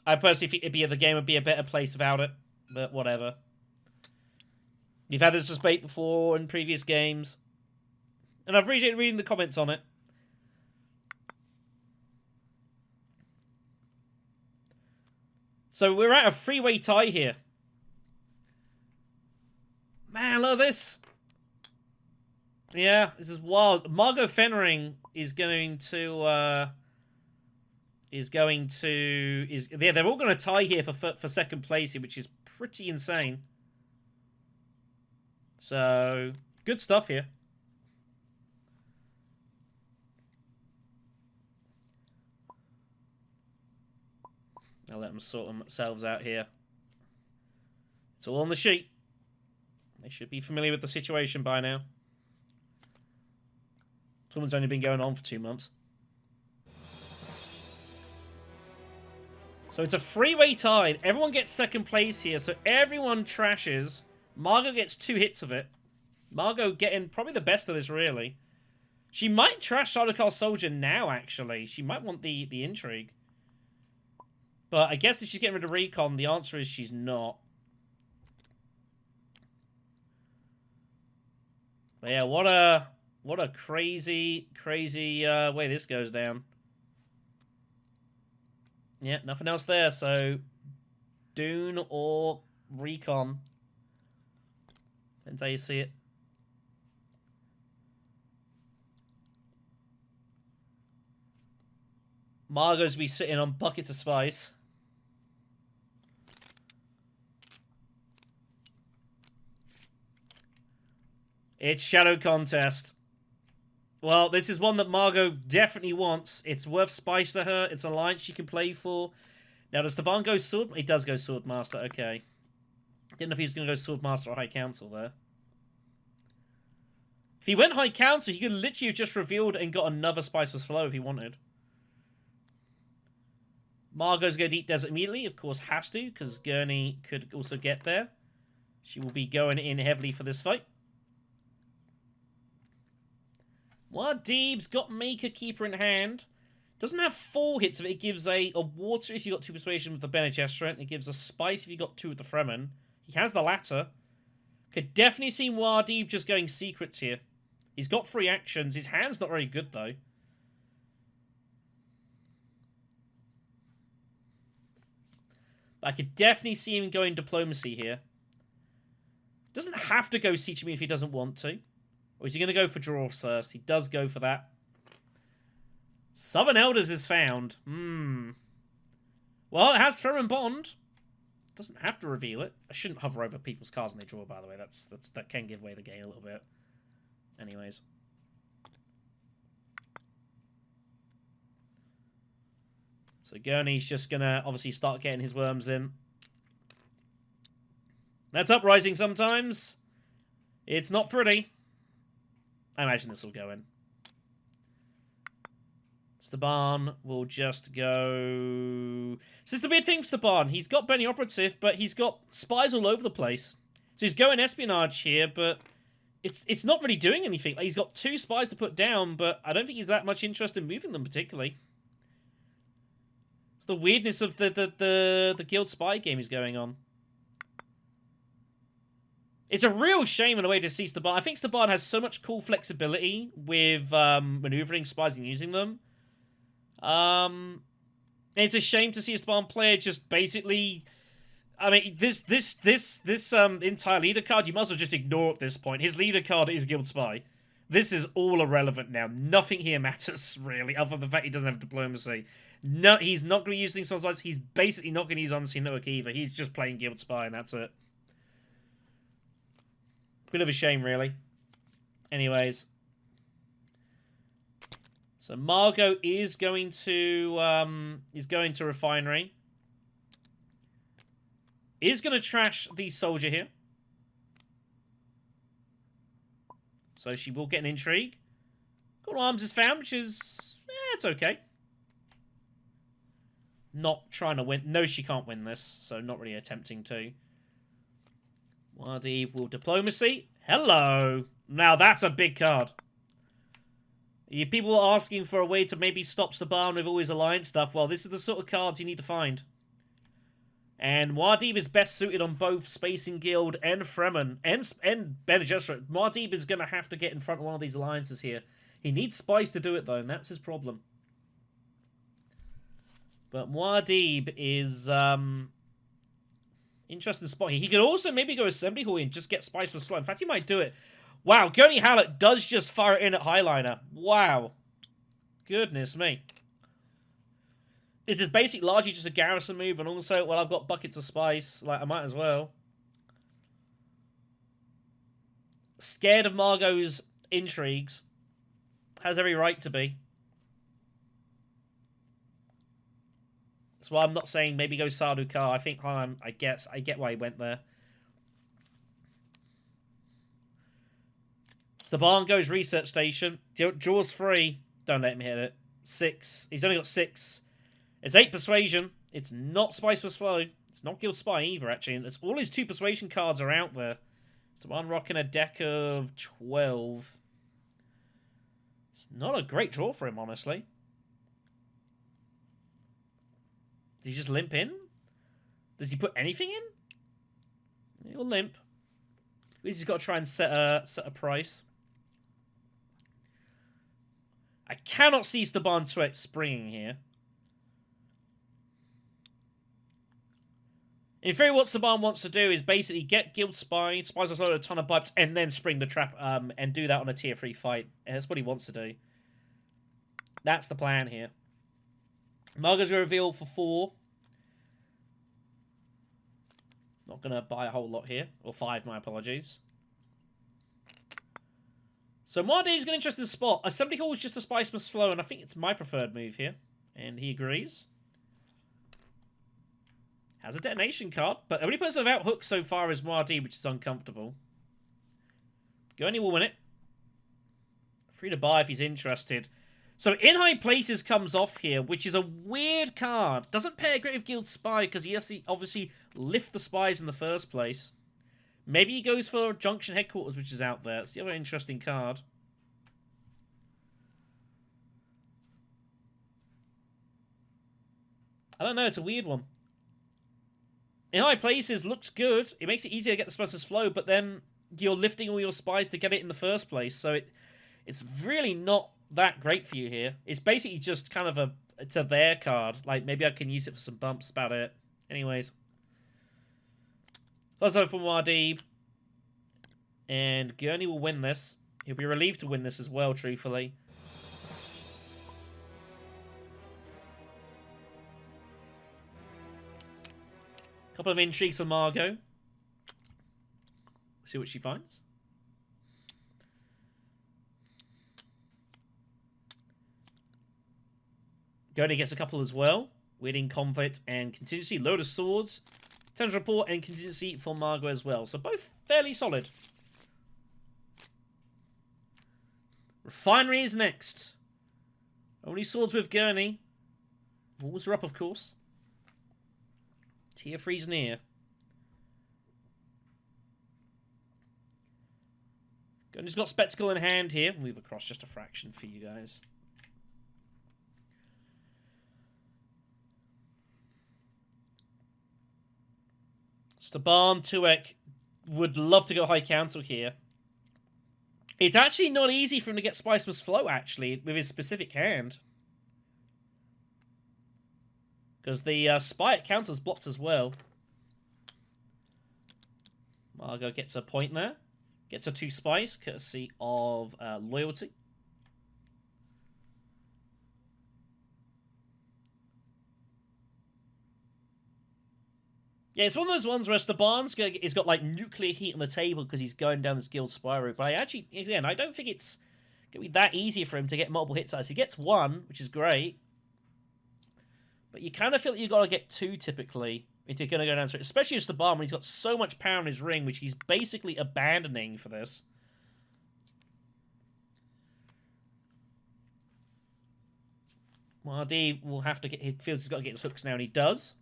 I personally think the game would be a better place without it, but whatever. You've had this debate before in previous games, and I've appreciated reading the comments on it. So we're at a 3-way tie here. Man, look at this. Yeah, this is wild. Margot Fenring is going to... Yeah, they're all going to tie here for second place here, which is pretty insane. So, good stuff here. I'll let them sort themselves out here. It's all on the sheet. They should be familiar with the situation by now. Tournament's only been going on for 2 months. So it's a three-way tie. Everyone gets second place here, so everyone trashes. Margot gets 2 hits of it. Margot getting probably the best of this, really. She might trash Sardaukar Soldier now, actually. She might want the intrigue. But I guess if she's getting rid of Recon, the answer is she's not. But yeah, what a crazy way this goes down. Yeah, nothing else there, so Dune or Recon. Depends how you see it. Margot's be sitting on buckets of spice. It's Shadow Contest. Well, this is one that Margot definitely wants. It's worth spice to her. It's an alliance she can play for. Now, does Staban go Sword? He does go Swordmaster, okay. Didn't know if he was going to go Swordmaster or High Council there. If he went High Council, he could literally have just revealed and got another Spiceless Flow if he wanted. Margot's go Deep Desert immediately. Of course, has to, because Gurney could also get there. She will be going in heavily for this fight. Muad'Dib's got Maker Keeper in hand. Doesn't have 4 hits of it. It gives a Water if you got 2 Persuasion with the Bene Gesserit. It gives a Spice if you got 2 with the Fremen. He has the latter. Could definitely see Muad'Dib just going secrets here. He's got 3 actions. His hand's not very good, though. But I could definitely see him going Diplomacy here. Doesn't have to go Siege Me if he doesn't want to. Or is he going to go for draws first? He does go for that. Southern Elders is found. Well, it has Ferren Bond. Doesn't have to reveal it. I shouldn't hover over people's cards when they draw, by the way. That can give away the game a little bit. Anyways. So Gurney's just going to obviously start getting his worms in. That's Uprising sometimes. It's not pretty. I imagine this will go in. Staban will just go... So this is the weird thing for Staban. He's got Benny Operative, but he's got spies all over the place. So he's going Espionage here, but it's not really doing anything. Like, he's got 2 spies to put down, but I don't think he's that much interested in moving them particularly. It's the weirdness of the Guild Spy game is going on. It's a real shame in a way to see Staban. I think Staban has so much cool flexibility with maneuvering spies and using them. It's a shame to see a Staban player just basically... I mean, this entire leader card, you might as well just ignore at this point. His leader card is Guild Spy. This is all irrelevant now. Nothing here matters, really, other than the fact he doesn't have diplomacy. No, he's not going to use things on spies. He's basically not going to use Unseen Network either. He's just playing Guild Spy, and that's it. Bit of a shame, really. Anyways. So Margot is going to Refinery. Is going to trash the Soldier here. So she will get an Intrigue. Got Arms is found, which is... it's okay. Not trying to win. No, she can't win this, so not really attempting to. Muad'Dib will Diplomacy. Hello! Now that's a big card. People are asking for a way to maybe stop Staban with all his alliance stuff. Well, this is the sort of cards you need to find. And Muad'Dib is best suited on both Spacing Guild and Fremen and Bene Gesserit. Muad'Dib is going to have to get in front of one of these alliances here. He needs spies to do it, though, and that's his problem. But Muad'Dib is... interesting spot here. He could also maybe go Assembly Hall and just get Spice for slow. In fact, he might do it. Wow, Gurney Hallett does just fire it in at Highliner. Wow. Goodness me. This is basically largely just a garrison move, and also, well, I've got buckets of spice. Like, I might as well. Scared of Margot's intrigues. Has every right to be. That's why I'm not saying maybe go Sardaukar. I think I get why he went there. So the barn goes research station. Draws 3. Don't let him hit it. 6. He's only got 6. It's 8 persuasion. It's not Spice Must Flow. It's not Guild Spy either, actually. And it's all his 2 persuasion cards are out there. So I'm rocking a deck of 12. It's not a great draw for him, honestly. Does he just limp in? Does he put anything in? He'll limp. At least he's got to try and set a price. I cannot see Staban 2X springing here. In theory, what Staban wants to do is basically get Guild Spy, Spies us load a ton of pipes, and then spring the trap and do that on a tier 3 fight. And that's what he wants to do. That's the plan here. Margo's going to reveal for 4. Not going to buy a whole lot here. Or 5, my apologies. So Muad'Dib's got an interesting spot. Assembly Hall is just a Spice Must Flow, and I think it's my preferred move here. And he agrees. Has a detonation card, but the only person without hook so far is Muad'Dib, which is uncomfortable. Gurney will win it. Free to buy if he's interested. So In High Places comes off here, which is a weird card. Doesn't pair great with Guild Spy, because he has to obviously lift the spies in the first place. Maybe he goes for Junction Headquarters, which is out there. It's the other interesting card. I don't know, it's a weird one. In High Places looks good. It makes it easier to get the Spice's Flow, but then you're lifting all your spies to get it in the first place, so it's really not that great for you here. It's basically just kind of it's a there card. Like, maybe I can use it for some bumps, about it. Anyways. Let's hope for Muad'Dib. And Gurney will win this. He'll be relieved to win this as well, truthfully. Couple of intrigues for Margot. See what she finds. Gurney gets a couple as well. Winning Conflict and Contingency. Load of Swords. Tens Report and Contingency for Margot as well. So both fairly solid. Refinery is next. Only swords with Gurney. Walls are up, of course. Tier 3's near. Gurney's got Spectacle in hand here. Move across just a fraction for you guys. Staban 2Ek would love to go High Council here. It's actually not easy for him to get Spice Must Flow, actually, with his specific hand. Because the Spy at Council's blocked as well. Margot gets a point there. Gets a 2 Spice, courtesy of Loyalty. Yeah, it's one of those ones where Staban's he's got like nuclear heat on the table because he's going down this Guild Spy route. But again, I don't think it's going to be that easy for him to get multiple hit size. He gets 1, which is great. But you kind of feel like you've got to get 2 typically if you're going to go down to it. Especially with Staban when he's got so much power in his ring, which he's basically abandoning for this. Muad'Dib will have to he feels he's got to get his hooks now, and he does.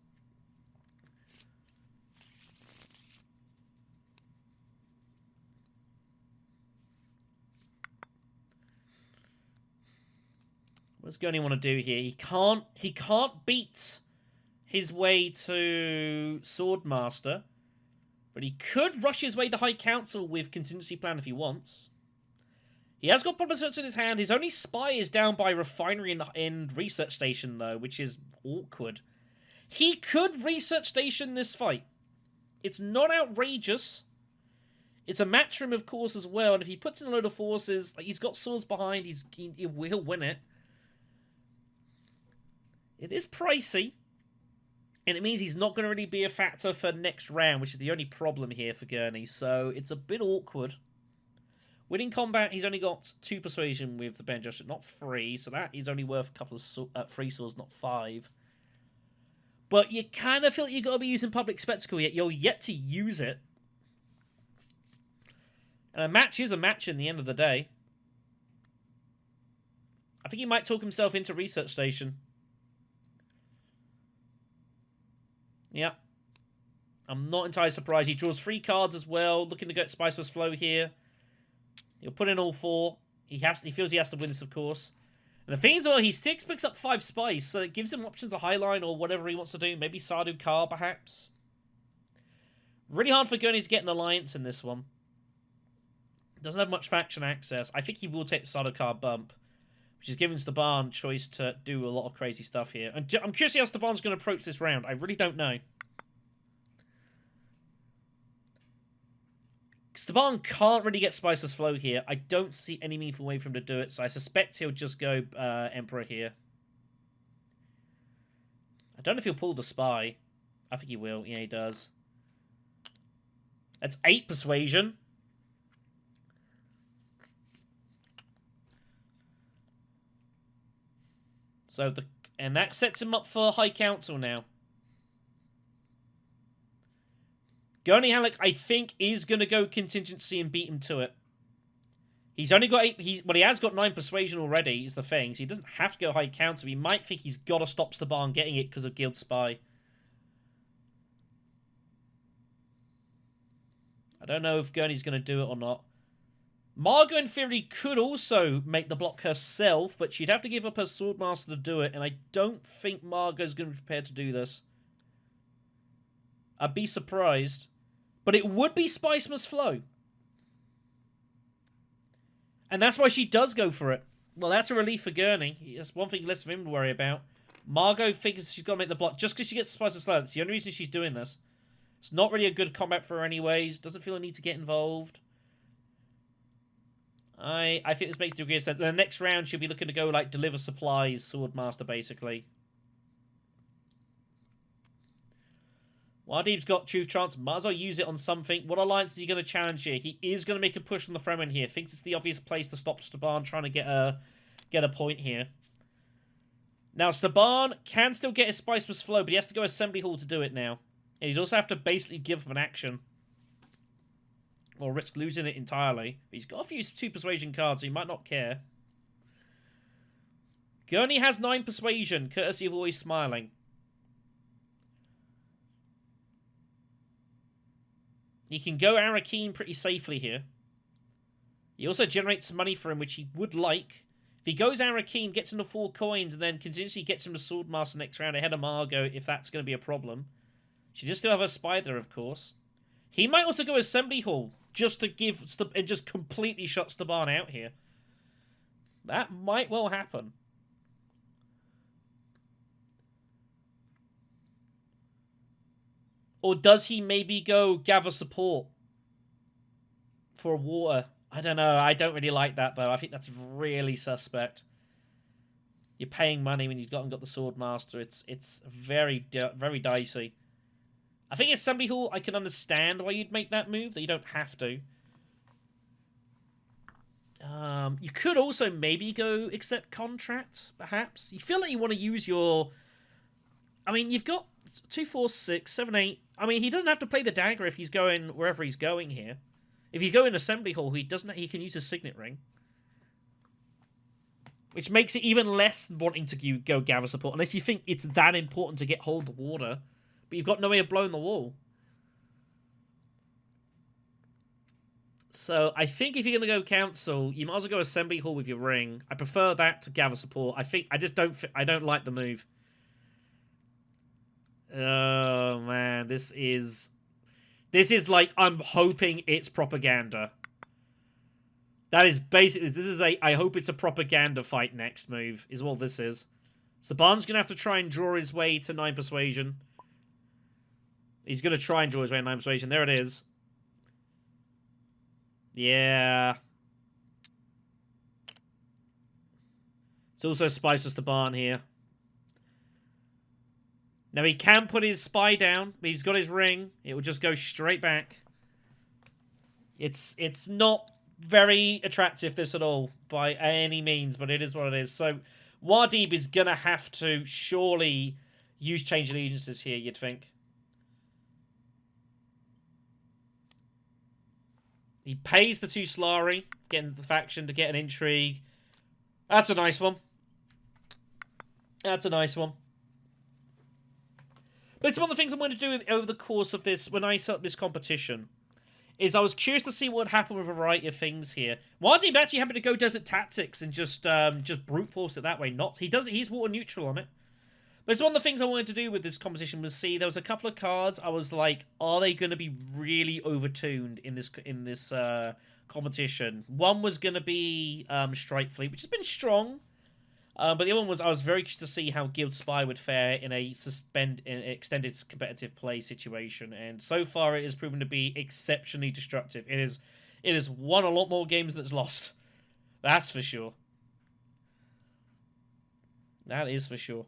What's Gurney want to do here? He can't beat his way to Swordmaster, but he could rush his way to High Council with Contingency Plan if he wants. He has got problems in his hand. His only spy is down by Refinery in Research Station, though, which is awkward. He could Research Station this fight. It's not outrageous. It's a match for him, of course, as well, and if he puts in a load of forces, like he's got swords behind, he'll win it. It is pricey, and it means he's not going to really be a factor for next round, which is the only problem here for Gurney, so it's a bit awkward. Winning combat, he's only got 2 persuasion with the Benjo, not 3, so that is only worth a couple of 3 swords, not 5. But you kind of feel like you've got to be using Public Spectacle yet. You're yet to use it. And a match is a match in the end of the day. I think he might talk himself into Research Station. Yeah. I'm not entirely surprised. He draws 3 cards as well, looking to get Spiceless Flow here. He'll put in all 4. He feels he has to win this, of course. And the thing is, well, he picks up 5 spice, so it gives him options to highline or whatever he wants to do. Maybe Sardu Kar, perhaps. Really hard for Gurney to get an alliance in this one. Doesn't have much faction access. I think he will take the Sardu Kar bump, which is giving Staban choice to do a lot of crazy stuff here. And I'm curious how Staban's going to approach this round. I really don't know. Staban can't really get Spiceless Flow here. I don't see any meaningful way for him to do it, so I suspect he'll just go Emperor here. I don't know if he'll pull the Spy. I think he will. Yeah, he does. That's 8 Persuasion. And that sets him up for High Council now. Gurney Halleck, I think, is going to go Contingency and beat him to it. He's only got 8... he has got 9 Persuasion already, is the thing. So he doesn't have to go High Council. He might think he's got to stop Staban getting it because of Guild Spy. I don't know if Gurney's going to do it or not. Margot, in theory, could also make the block herself, but she'd have to give up her Swordmaster to do it, and I don't think Margot's going to be prepared to do this. I'd be surprised. But it would be Spice Must Flow. And that's why she does go for it. Well, that's a relief for Gurney. That's one thing less for him to worry about. Margot figures she's got to make the block just because she gets Spice Must Flow. That's the only reason she's doing this. It's not really a good combat for her anyways. Doesn't feel a need to get involved. I think this makes a degree of sense. The next round she'll be looking to go like deliver supplies, Swordmaster basically. Wadib's got Truth Chance. Might as well use it on something. What alliance is he going to challenge here? He is going to make a push on the Fremen here. Thinks it's the obvious place to stop Staban trying to get a point here. Now, Staban can still get his Spice Must Flow, but he has to go Assembly Hall to do it now. And he'd also have to basically give up an action. Or risk losing it entirely. But he's got a few 2 Persuasion cards, so he might not care. Gurney has 9 Persuasion, courtesy of Always Smiling. He can go Arakeen pretty safely here. He also generates some money for him, which he would like. If he goes Arakeen, gets him to 4 coins, and then continuously gets him to Swordmaster next round ahead of Margot, if that's going to be a problem. She does still have her Spider, of course. He might also go Assembly Hall, just to give... and just completely shut Staban out here. That might well happen. Or does he maybe go gather support for a water? I don't know. I don't really like that, though. I think that's really suspect. You're paying money when you've got the Swordmaster. It's very, very dicey. I think Assembly Hall, I can understand why you'd make that move, that you don't have to. You could also maybe go accept contract, perhaps. You feel like you want to use your... I mean, you've got 2, 4, 6, 7, 8. I mean, he doesn't have to play the dagger if he's going wherever he's going here. If you go in Assembly Hall, he can use his Signet Ring. Which makes it even less wanting to go gather support, unless you think it's that important to get hold of the water. But you've got no way of blowing the wall. So I think if you're going to go Council, you might as well go Assembly Hall with your ring. I prefer that to gather support. I don't like the move. Oh man, this is like, I'm hoping it's propaganda. That is basically, I hope it's a propaganda fight next move, is what this is. Staban's going to have to try and draw his way to 9 Persuasion. He's going to try and draw his way to 9 Persuasion. There it is. Yeah. It's also Spiceless Staban here. Now, he can put his spy down, but he's got his ring. It will just go straight back. It's not very attractive, this at all, by any means, but it is what it is. So, Wadib is going to have to surely use change allegiances here, you'd think. He pays the 2 Slari, getting the faction to get an intrigue. That's a nice one. That's a nice one. But it's one of the things I'm going to do over the course of this, when I set up this competition, is I was curious to see what would happen with a variety of things here. Wadi actually happened to go Desert Tactics and just brute force it that way. He's water neutral on it. But it's one of the things I wanted to do with this competition was see there was a couple of cards I was like, are they going to be really overtuned in this competition? One was going to be Strike Fleet, which has been strong. But the other one was I was very curious to see how Guild Spy would fare in an extended competitive play situation, and so far it has proven to be exceptionally destructive. It has won a lot more games than it's lost. That's for sure. That is for sure.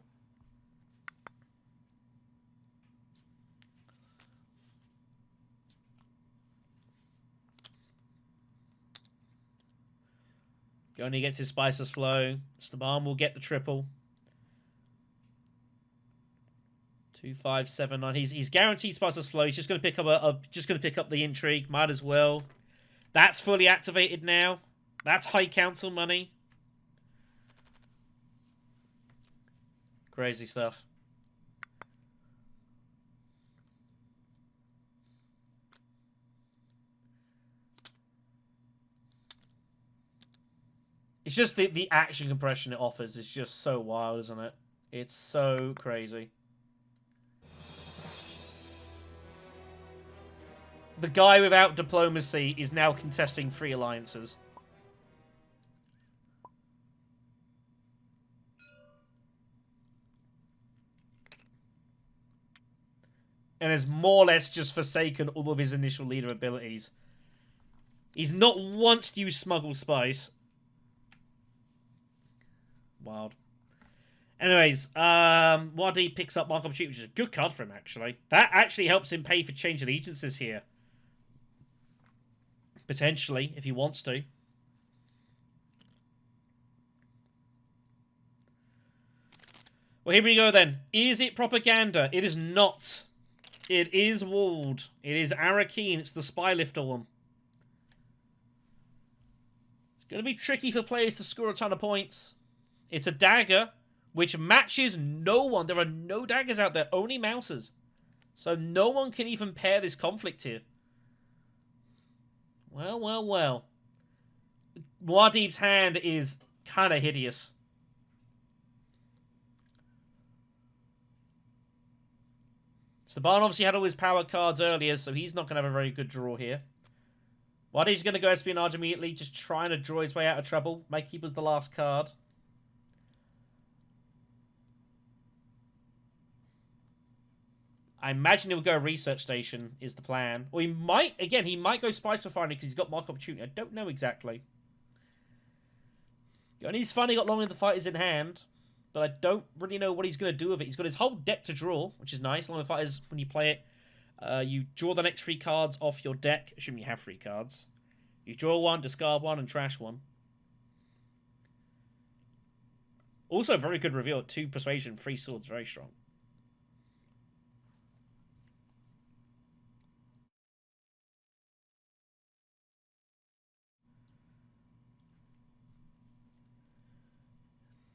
Only gets his Spices Flow. Staban will get the triple. 2, 5, 7, 9. He's guaranteed Spices Flow. He's just going to pick up the intrigue. Might as well. That's fully activated now. That's High Council money. Crazy stuff. It's just the action compression it offers is just so wild, isn't it? It's so crazy. The guy without diplomacy is now contesting 3 alliances. And has more or less just forsaken all of his initial leader abilities. He's not once used Smuggle Spice. Wild. Anyways, Wadi picks up Mark Opportunity, which is a good card for him, actually. That actually helps him pay for change allegiances here. Potentially, if he wants to. Well, here we go then. Is it propaganda? It is not. It is walled. It is Arakeen. It's the Spy Lifter one. It's going to be tricky for players to score a ton of points. It's a dagger, which matches no one. There are no daggers out there, only mouses. So no one can even pair this conflict here. Well, well, well. Muad'Dib's hand is kind of hideous. Staban obviously had all his power cards earlier, so he's not going to have a very good draw here. Muad'Dib's going to go Espionage immediately, just trying to draw his way out of trouble. Keeper's the last card. I imagine he'll go Research Station is the plan. Or he might, again, he might go Spice Refinery because he's got Mark Opportunity. I don't know exactly. And he's finally got Long in the Fighters in hand. But I don't really know what he's going to do with it. He's got his whole deck to draw, which is nice. Long in the Fighters, when you play it, you draw the next 3 cards off your deck. Assuming you have 3 cards. You draw 1, discard 1, and trash 1. Also, very good reveal. 2 Persuasion, 3 Swords. Very strong.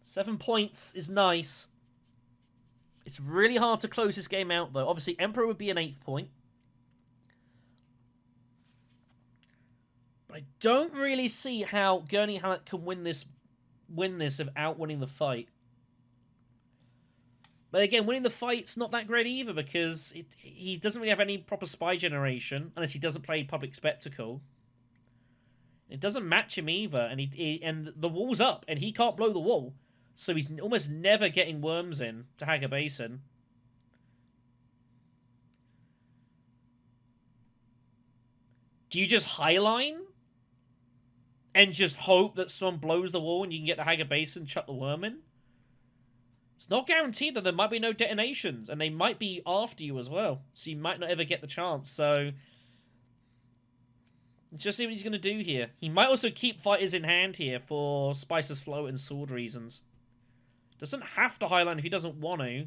Seven points is nice. It's really hard to close this game out, though. Obviously, Emperor would be an 8th point. But I don't really see how Gurney Halleck can win this without winning the fight. But again, winning the fight's not that great either, because he doesn't really have any proper spy generation, unless he doesn't play Public Spectacle. It doesn't match him either, and the wall's up, and he can't blow the wall. So he's almost never getting worms in to Haga Basin. Do you just highline? And just hope that someone blows the wall and you can get to Haga Basin and chuck the worm in? It's not guaranteed that there might be no detonations. And they might be after you as well. So you might not ever get the chance. So let's just see what he's going to do here. He might also keep fighters in hand here for Spices Flow and sword reasons. Doesn't have to highline if he doesn't want to.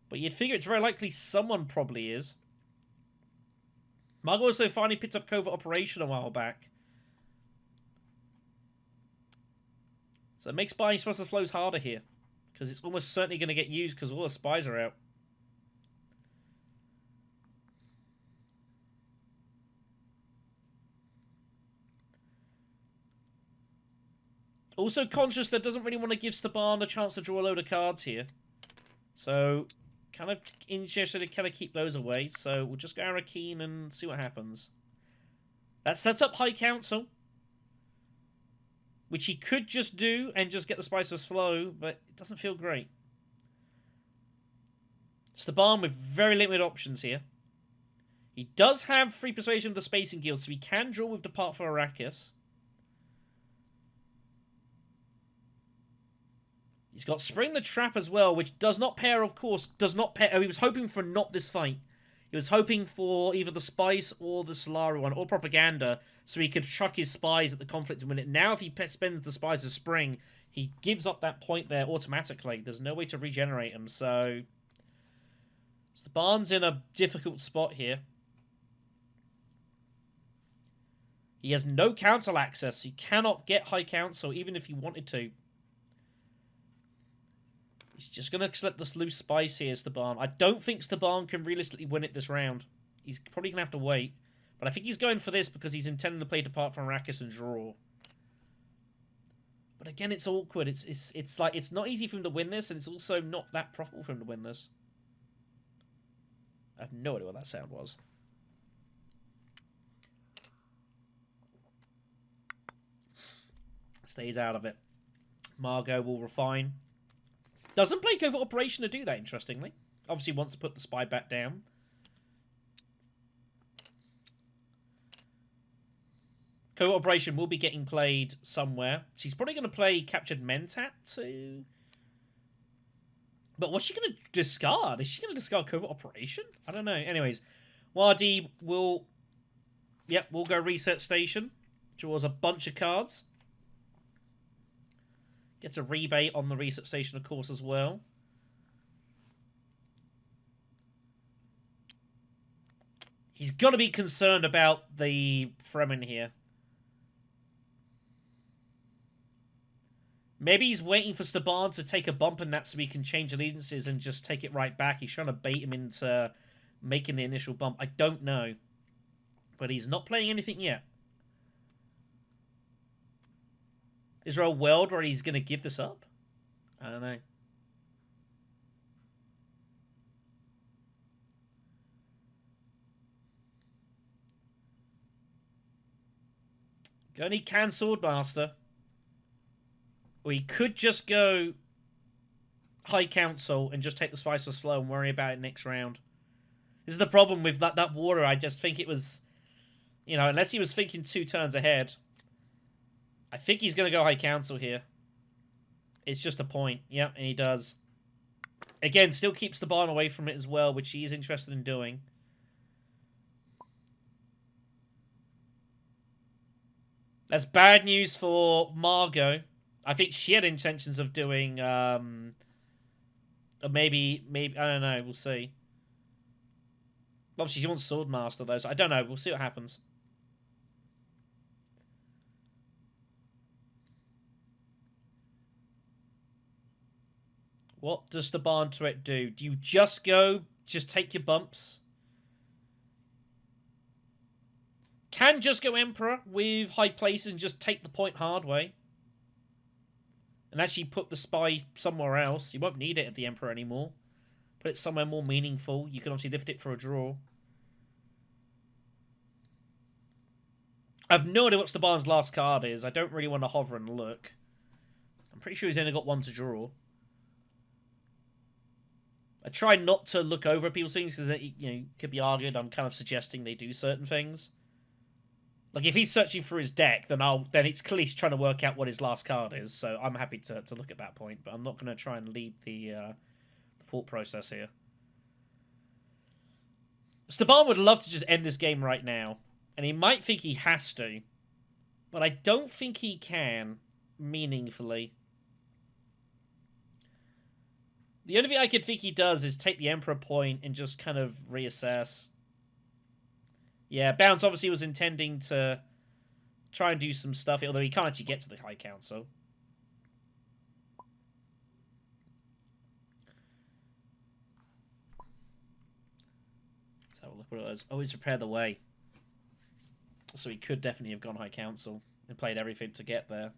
But you'd figure it's very likely someone probably is. Margo also finally picked up Covert Operation a while back. So it makes buying Spice Flows harder here. Because it's almost certainly going to get used because all the spies are out. Also conscious that doesn't really want to give Staban a chance to draw a load of cards here. So, kind of interested to kind of keep those away. So, we'll just go Arakeen and see what happens. That sets up High Council. Which he could just do and just get the Spiceless Flow, but it doesn't feel great. Staban with very limited options here. He does have free persuasion with the Spacing Guild, so he can draw with Depart for Arrakis. He's got Spring the Trap as well, which does not pair, of course, does not pair. Oh, he was hoping for not this fight. He was hoping for either the Spice or the Solari one, or Propaganda, so he could chuck his Spies at the conflict and win it. Now, if he spends the Spies of Spring, he gives up that point there automatically. There's no way to regenerate him, so... Staban's in a difficult spot here. He has no council access. He cannot get High Council, even if he wanted to. He's just going to let this loose Spice here, Staban. I don't think Staban can realistically win it this round. He's probably going to have to wait. But I think he's going for this because he's intending to play Depart from Arrakis and draw. But again, it's awkward. It's like it's not easy for him to win this, and it's also not that profitable for him to win this. I have no idea what that sound was. Stays out of it. Margot will refine. Doesn't play Covert Operation to do that, interestingly. Obviously wants to put the spy back down. Covert Operation will be getting played somewhere. She's probably going to play Captured Mentat too. But what's she going to discard? Is she going to discard Covert Operation? I don't know. Anyways, Wadi will... Yep, we'll go Research Station. Draws a bunch of cards. Gets a rebate on the Research Station, of course, as well. He's got to be concerned about the Fremen here. Maybe he's waiting for Staban to take a bump in that so he can change allegiances and just take it right back. He's trying to bait him into making the initial bump. I don't know. But he's not playing anything yet. Is there a world where he's going to give this up? I don't know. Gurney can Swordmaster. Or he could just go High Council and just take the Spiceless Flow and worry about it next round. This is the problem with that water. I just think it was... You know, unless he was thinking 2 turns ahead... I think he's going to go High Council here. It's just a point. Yep, and he does. Again, still keeps the barn away from it as well, which he is interested in doing. That's bad news for Margot. I think she had intentions of doing, maybe, I don't know, we'll see. Obviously, she wants Swordmaster, though, so I don't know, we'll see what happens. What does the barn turret do? Do you just take your bumps? Can just go Emperor with High Places and just take the point hard way. And actually put the spy somewhere else. You won't need it at the Emperor anymore. Put it somewhere more meaningful. You can obviously lift it for a draw. I have no idea what Staban's last card is. I don't really want to hover and look. I'm pretty sure he's only got 1 to draw. I try not to look over people's things because, you know, could be argued I'm kind of suggesting they do certain things. Like, if he's searching for his deck, then it's clearly he's trying to work out what his last card is, so I'm happy to look at that point, but I'm not going to try and lead the thought process here. Staban would love to just end this game right now, and he might think he has to, but I don't think he can meaningfully. The only thing I could think he does is take the Emperor point and just kind of reassess. Yeah, Bounce obviously was intending to try and do some stuff, although he can't actually get to the High Council. Let's have a look what it was. Oh, he's prepared the way. So he could definitely have gone High Council and played everything to get there.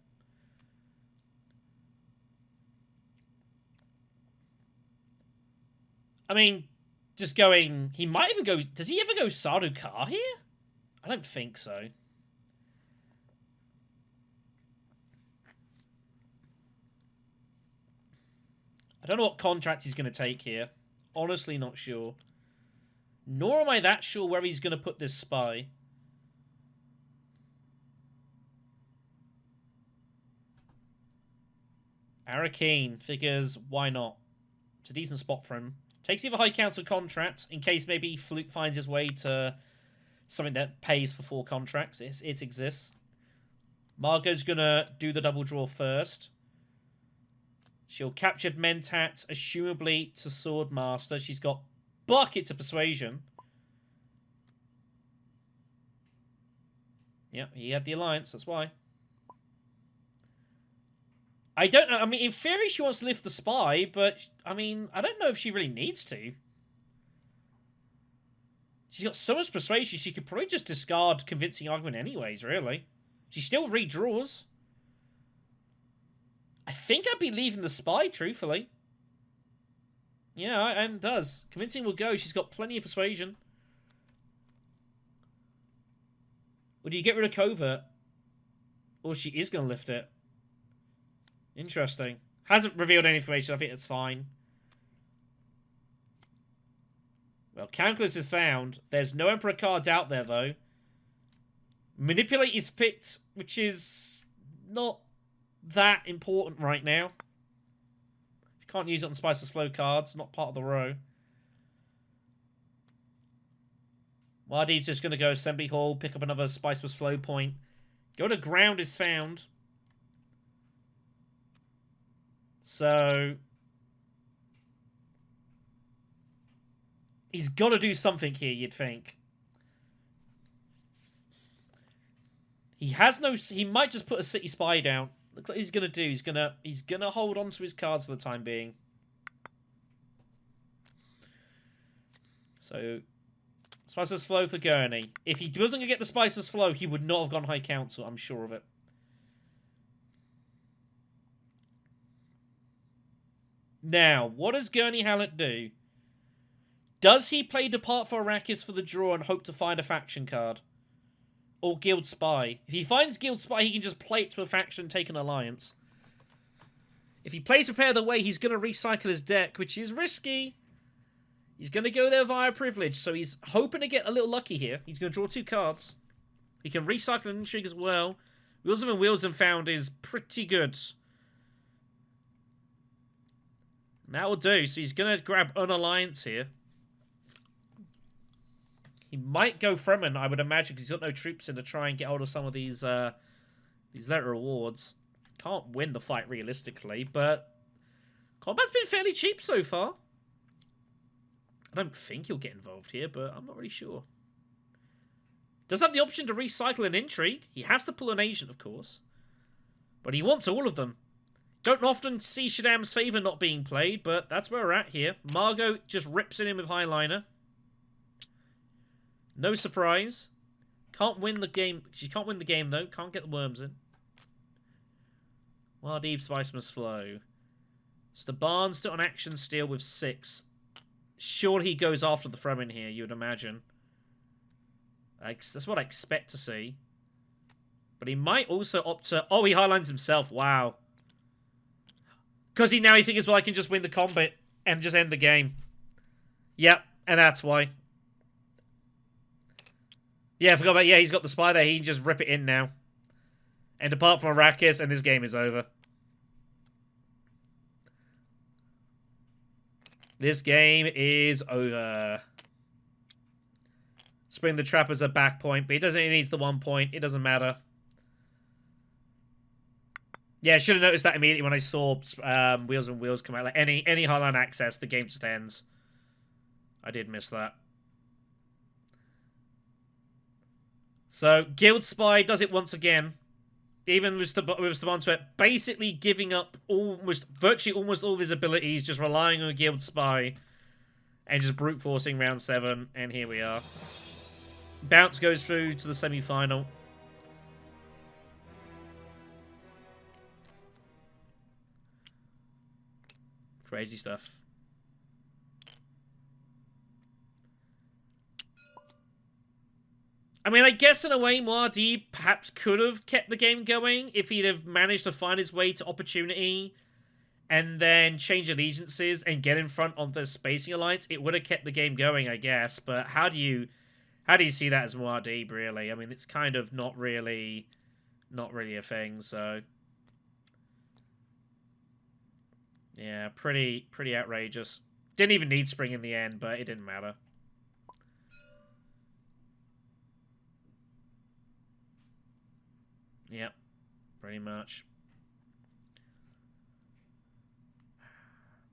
I mean, just going... He might even go... Does he ever go Sardaukar here? I don't think so. I don't know what contract he's going to take here. Honestly, not sure. Nor am I that sure where he's going to put this spy. Arakeen figures, why not? It's a decent spot for him. Takes either High Council contract, in case maybe Fluke finds his way to something that pays for 4 contracts. It exists. Margot's going to do the double draw first. She'll capture Mentat, assumably to Swordmaster. She's got buckets of persuasion. Yeah, he had the alliance, that's why. I don't know. I mean, in theory, she wants to lift the spy, but, I mean, I don't know if she really needs to. She's got so much persuasion, she could probably just discard convincing argument anyways, really. She still redraws. I think I'd be leaving the spy, truthfully. Yeah, and does. Convincing will go. She's got plenty of persuasion. Or do you get rid of covert? Or she is going to lift it. Interesting. Hasn't revealed any information. I think that's fine. Well, Calculus is found. There's no Emperor cards out there, though. Manipulate is picked, which is not that important right now. You can't use it on Spiceless Flow cards. Not part of the row. Wadi's just going to go Assembly Hall, pick up another Spiceless Flow point. Go to Ground is found. So he's got to do something here, you'd think. He has no... He might just put a City Spy down. Looks like he's going to do. He's gonna hold on to his cards for the time being. So, Spiceless Flow for Gurney. If he wasn't going to get the Spiceless Flow, he would not have gone High Council. I'm sure of it. Now, what does Gurney Hallett do? Does he play Depart for Arrakis for the draw and hope to find a faction card? Or Guild Spy? If he finds Guild Spy, he can just play it to a faction and take an alliance. If he plays Prepare the Way, he's going to recycle his deck, which is risky. He's going to go there via Privilege, so he's hoping to get a little lucky here. He's going to draw 2 cards. He can recycle an Intrigue as well. Wheels of and Wheels and Found is pretty good. That will do. So he's going to grab an alliance here. He might go Fremen, I would imagine, because he's got no troops in to try and get hold of some of these letter rewards. Can't win the fight realistically, but combat's been fairly cheap so far. I don't think he'll get involved here, but I'm not really sure. Does have the option to recycle an Intrigue. He has to pull an Agent, of course. But he wants all of them. Don't often see Shaddam's Favour not being played, but that's where we're at here. Margot just rips it in with Highliner. No surprise. Can't win the game. She can't win the game, though. Can't get the worms in. Muad'Dib, Spice Must Flow. Staban still on Action Steal with 6. Surely he goes after the Fremen here, you would imagine. That's what I expect to see. But he might also opt to... Oh, he highlines himself. Wow. Because he figures, well, I can just win the combat and just end the game. Yep, and that's why. Yeah, I forgot about... Yeah, he's got the spy there. He can just rip it in now. And depart from Arrakis, and this game is over. This game is over. Spring the Trap as a back point, but he needs the 1 point. It doesn't matter. Yeah, I should have noticed that immediately when I saw Wheels and Wheels come out. Like any Highline access, the game just ends. I did miss that. So Guild Spy does it once again. Even with Stabantuet basically giving up virtually almost all of his abilities, just relying on Guild Spy and just brute forcing round 7. And here we are. Bounce goes through to the semi-final. Crazy stuff. I mean, I guess in a way, Muad'Dib perhaps could have kept the game going if he'd have managed to find his way to opportunity and then change allegiances and get in front of the Spacing Alliance. It would have kept the game going, I guess. But how do you see that as Muad'Dib, really? I mean, it's kind of not really a thing, so yeah, pretty outrageous. Didn't even need Spring in the end, but it didn't matter. Yep, pretty much.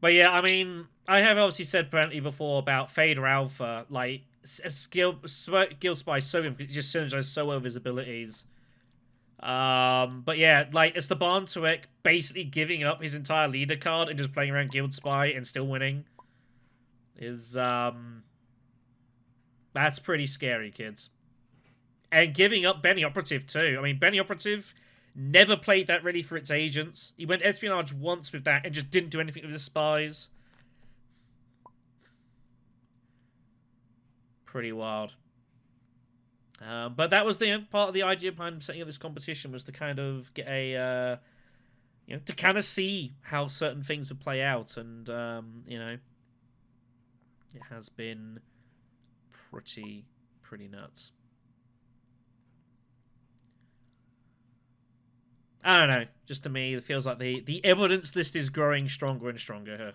But yeah, I mean, I have obviously said plenty before about Fader Alpha. Like, Guild Spy so good because it just synergizes so well with his abilities. But yeah, like Esteban Tuek basically giving up his entire leader card and just playing around Guild Spy and still winning is that's pretty scary, kids. And giving up Benny Operative too. I mean, Benny Operative never played that really for its agents. He went espionage once with that and just didn't do anything with his spies. Pretty wild. But that was the part of the idea behind setting up this competition, was to kind of get a, to kind of see how certain things would play out, and it has been pretty nuts. I don't know. Just to me, it feels like the evidence list is growing stronger and stronger here.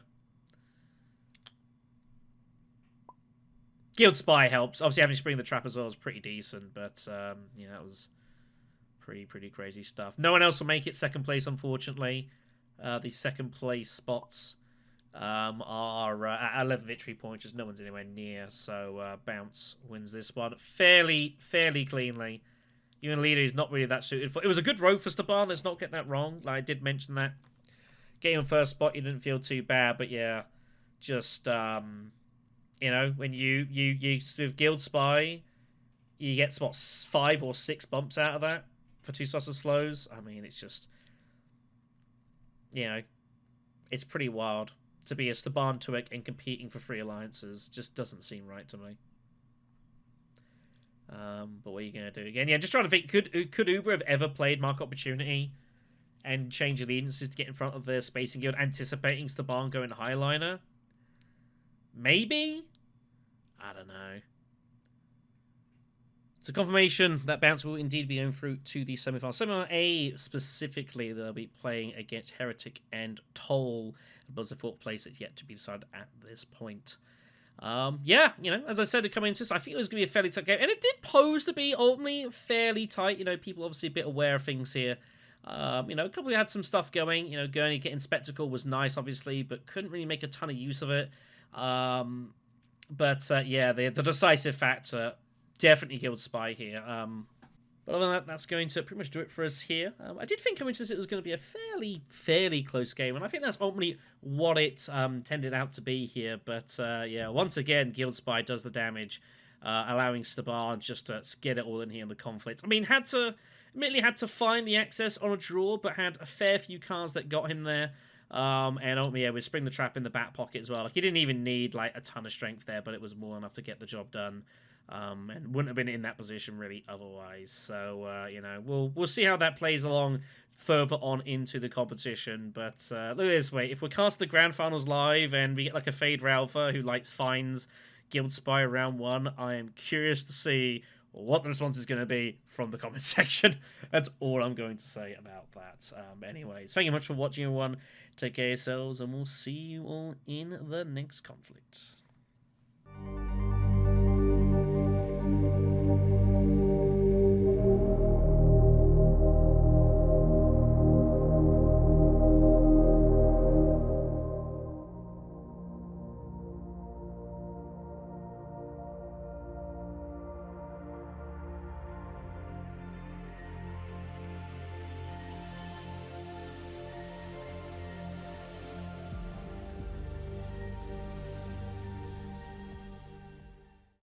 Guild Spy helps. Obviously, having Spring the Trap as well is pretty decent, but that was pretty crazy stuff. No one else will make it second place, unfortunately. The second place spots are at 11 victory points, as no one's anywhere near. So Bounce wins this one fairly cleanly. Even leader is not really that suited for. It was a good row for Staban. Let's not get that wrong. Like, I did mention that. Getting on first spot, you didn't feel too bad, but yeah, just when you with Guild Spy, you get what 5 or 6 bumps out of that for 2 Saucers flows. I mean, it's just it's pretty wild to be a Staban Tuek and competing for 3 alliances. It just doesn't seem right to me. But what are you going to do again? Yeah, just trying to think, could Uber have ever played Mark Opportunity and change allegiances to get in front of the Spacing Guild, anticipating Staban going Highliner? Maybe? I don't know. It's a confirmation that Bounce will indeed be going through to the semi-final. Semi-final A, specifically, they'll be playing against Heretic and Toll. But the 4th place is yet to be decided at this point. As I said, coming into this, I think it was going to be a fairly tight game. And it did pose to be ultimately fairly tight. People obviously a bit aware of things here. A couple had some stuff going. Going and getting Spectacle was nice, obviously, but couldn't really make a ton of use of it. The decisive factor, definitely Guild Spy here. But other than that, that's going to pretty much do it for us here. I did think coming into this it was going to be a fairly close game, and I think that's ultimately what it tended out to be here. But once again, Guild Spy does the damage, allowing Staban just to get it all in here in the conflict. I mean, admittedly had to find the access on a draw, but had a fair few cards that got him there. And ultimately, with Spring the Trap in the back pocket as well. Like, he didn't even need like a ton of strength there, but it was more enough to get the job done. And wouldn't have been in that position really otherwise. So we'll see how that plays along further on into the competition. But look at this way: if we cast the grand finals live and we get like a Fade Alpha who finds Guild Spy round 1, I am curious to see what the response is going to be from the comment section. That's all I'm going to say about that. Anyways, thank you much for watching, everyone. Take care of yourselves, and we'll see you all in the next conflict.